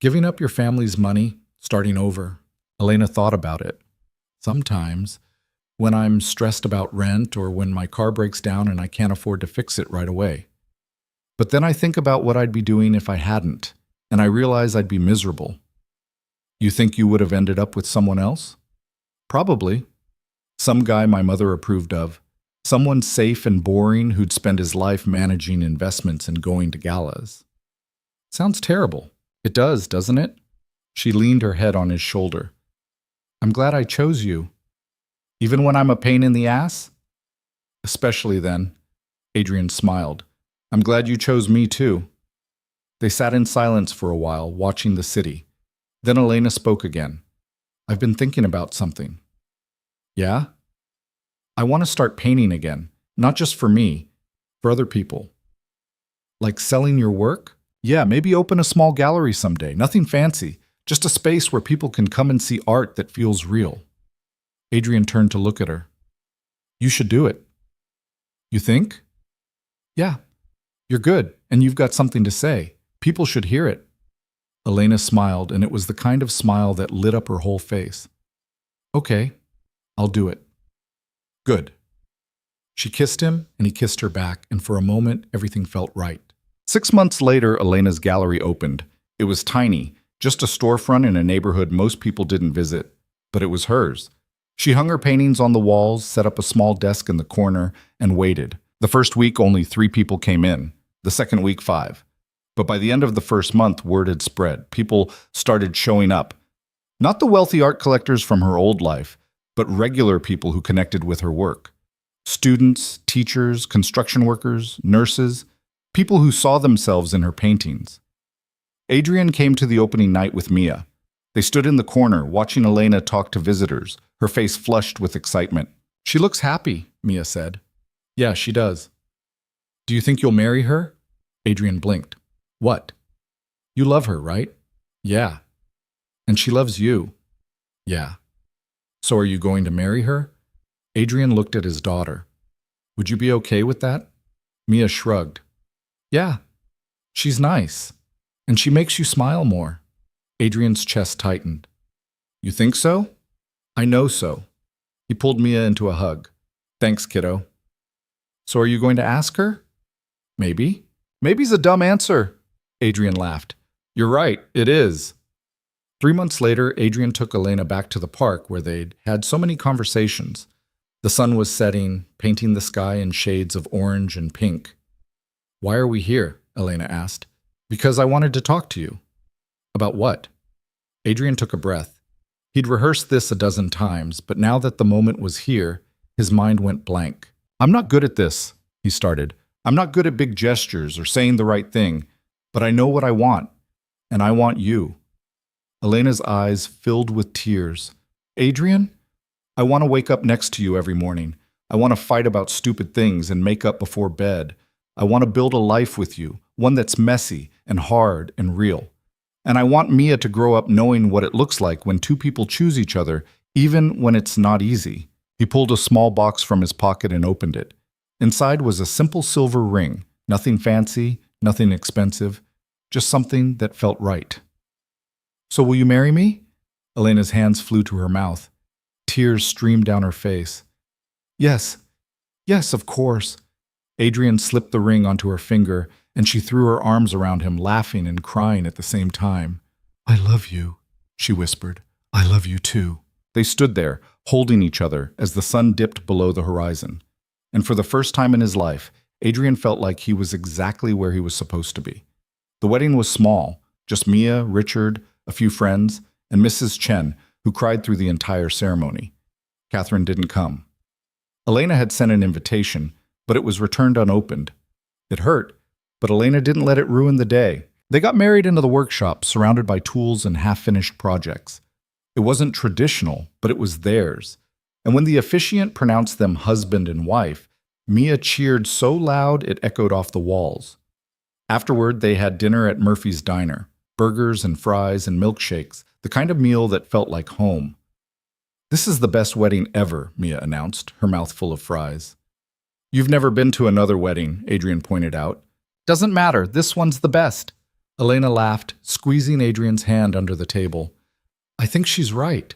Giving up your family's money, starting over. Elena thought about it. Sometimes, when I'm stressed about rent or when my car breaks down and I can't afford to fix it right away. But then I think about what I'd be doing if I hadn't, and I realize I'd be miserable. You think you would have ended up with someone else? Probably. Some guy my mother approved of. Someone safe and boring who'd spend his life managing investments and going to galas. Sounds terrible. It does, doesn't it? She leaned her head on his shoulder. I'm glad I chose you. Even when I'm a pain in the ass? Especially then. Adrian smiled. I'm glad you chose me too. They sat in silence for a while, watching the city. Then Elena spoke again. I've been thinking about something. Yeah? I want to start painting again, not just for me, for other people. Like selling your work? Yeah, maybe open a small gallery someday, nothing fancy, just a space where people can come and see art that feels real. Adrian turned to look at her. You should do it. You think? Yeah. You're good, and you've got something to say. People should hear it. Elena smiled, and it was the kind of smile that lit up her whole face. Okay, I'll do it. Good. She kissed him, and he kissed her back, and for a moment, everything felt right. 6 months later, Elena's gallery opened. It was tiny, just a storefront in a neighborhood most people didn't visit, but it was hers. She hung her paintings on the walls, set up a small desk in the corner, and waited. The first week, only 3 people came in. The second week, 5. But by the end of the first month, word had spread. People started showing up. Not the wealthy art collectors from her old life, but regular people who connected with her work. Students, teachers, construction workers, nurses, people who saw themselves in her paintings. Adrian came to the opening night with Mia. They stood in the corner, watching Elena talk to visitors, her face flushed with excitement. She looks happy, Mia said. Yeah, she does. Do you think you'll marry her? Adrian blinked. What? You love her, right? Yeah. And she loves you. Yeah. So are you going to marry her? Adrian looked at his daughter. Would you be okay with that? Mia shrugged. Yeah. She's nice. And she makes you smile more. Adrian's chest tightened. You think so? I know so. He pulled Mia into a hug. Thanks, kiddo. So are you going to ask her? Maybe. Maybe's a dumb answer. Adrian laughed. You're right, it is. 3 months later, Adrian took Elena back to the park where they'd had so many conversations. The sun was setting, painting the sky in shades of orange and pink. Why are we here? Elena asked. Because I wanted to talk to you. About what? Adrian took a breath. He'd rehearsed this a dozen times, but now that the moment was here, his mind went blank. I'm not good at this, he started. I'm not good at big gestures or saying the right thing, but I know what I want, and I want you. Elena's eyes filled with tears. Adrian, I want to wake up next to you every morning. I want to fight about stupid things and make up before bed. I want to build a life with you, one that's messy and hard and real. And I want Mia to grow up knowing what it looks like when 2 people choose each other, even when it's not easy. He pulled a small box from his pocket and opened it. Inside was a simple silver ring, nothing fancy, nothing expensive, just something that felt right. So will you marry me? Elena's hands flew to her mouth. Tears streamed down her face. Yes, yes, of course. Adrian slipped the ring onto her finger, and she threw her arms around him, laughing and crying at the same time. I love you, she whispered. I love you too. They stood there, holding each other as the sun dipped below the horizon. And for the first time in his life, Adrian felt like he was exactly where he was supposed to be. The wedding was small, just Mia, Richard, a few friends, and Mrs. Chen, who cried through the entire ceremony. Catherine didn't come. Elena had sent an invitation, but it was returned unopened. It hurt, but Elena didn't let it ruin the day. They got married into the workshop, surrounded by tools and half-finished projects. It wasn't traditional, but it was theirs. And when the officiant pronounced them husband and wife, Mia cheered so loud it echoed off the walls. Afterward, they had dinner at Murphy's Diner, burgers and fries and milkshakes, the kind of meal that felt like home. This is the best wedding ever, Mia announced, her mouth full of fries. You've never been to another wedding, Adrian pointed out. Doesn't matter, this one's the best. Elena laughed, squeezing Adrian's hand under the table. I think she's right.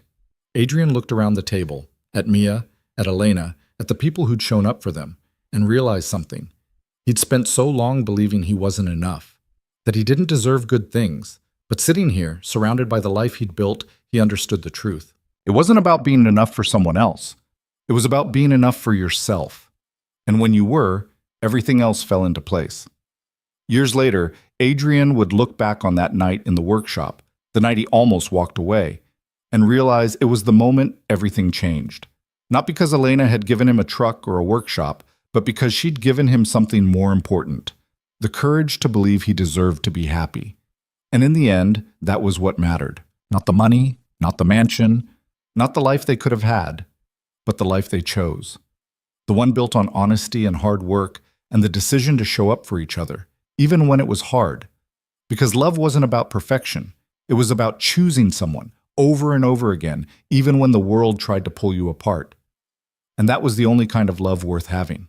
Adrian looked around the table, at Mia, at Elena, at the people who'd shown up for them, and realized something. He'd spent so long believing he wasn't enough, that he didn't deserve good things. But sitting here, surrounded by the life he'd built, he understood the truth. It wasn't about being enough for someone else. It was about being enough for yourself. And when you were, everything else fell into place. Years later, Adrian would look back on that night in the workshop, the night he almost walked away, and realize it was the moment everything changed. Not because Elena had given him a truck or a workshop, but because she'd given him something more important, the courage to believe he deserved to be happy. And in the end, that was what mattered. Not the money, not the mansion, not the life they could have had, but the life they chose. The one built on honesty and hard work and the decision to show up for each other, even when it was hard. Because love wasn't about perfection. It was about choosing someone over and over again, even when the world tried to pull you apart. And that was the only kind of love worth having.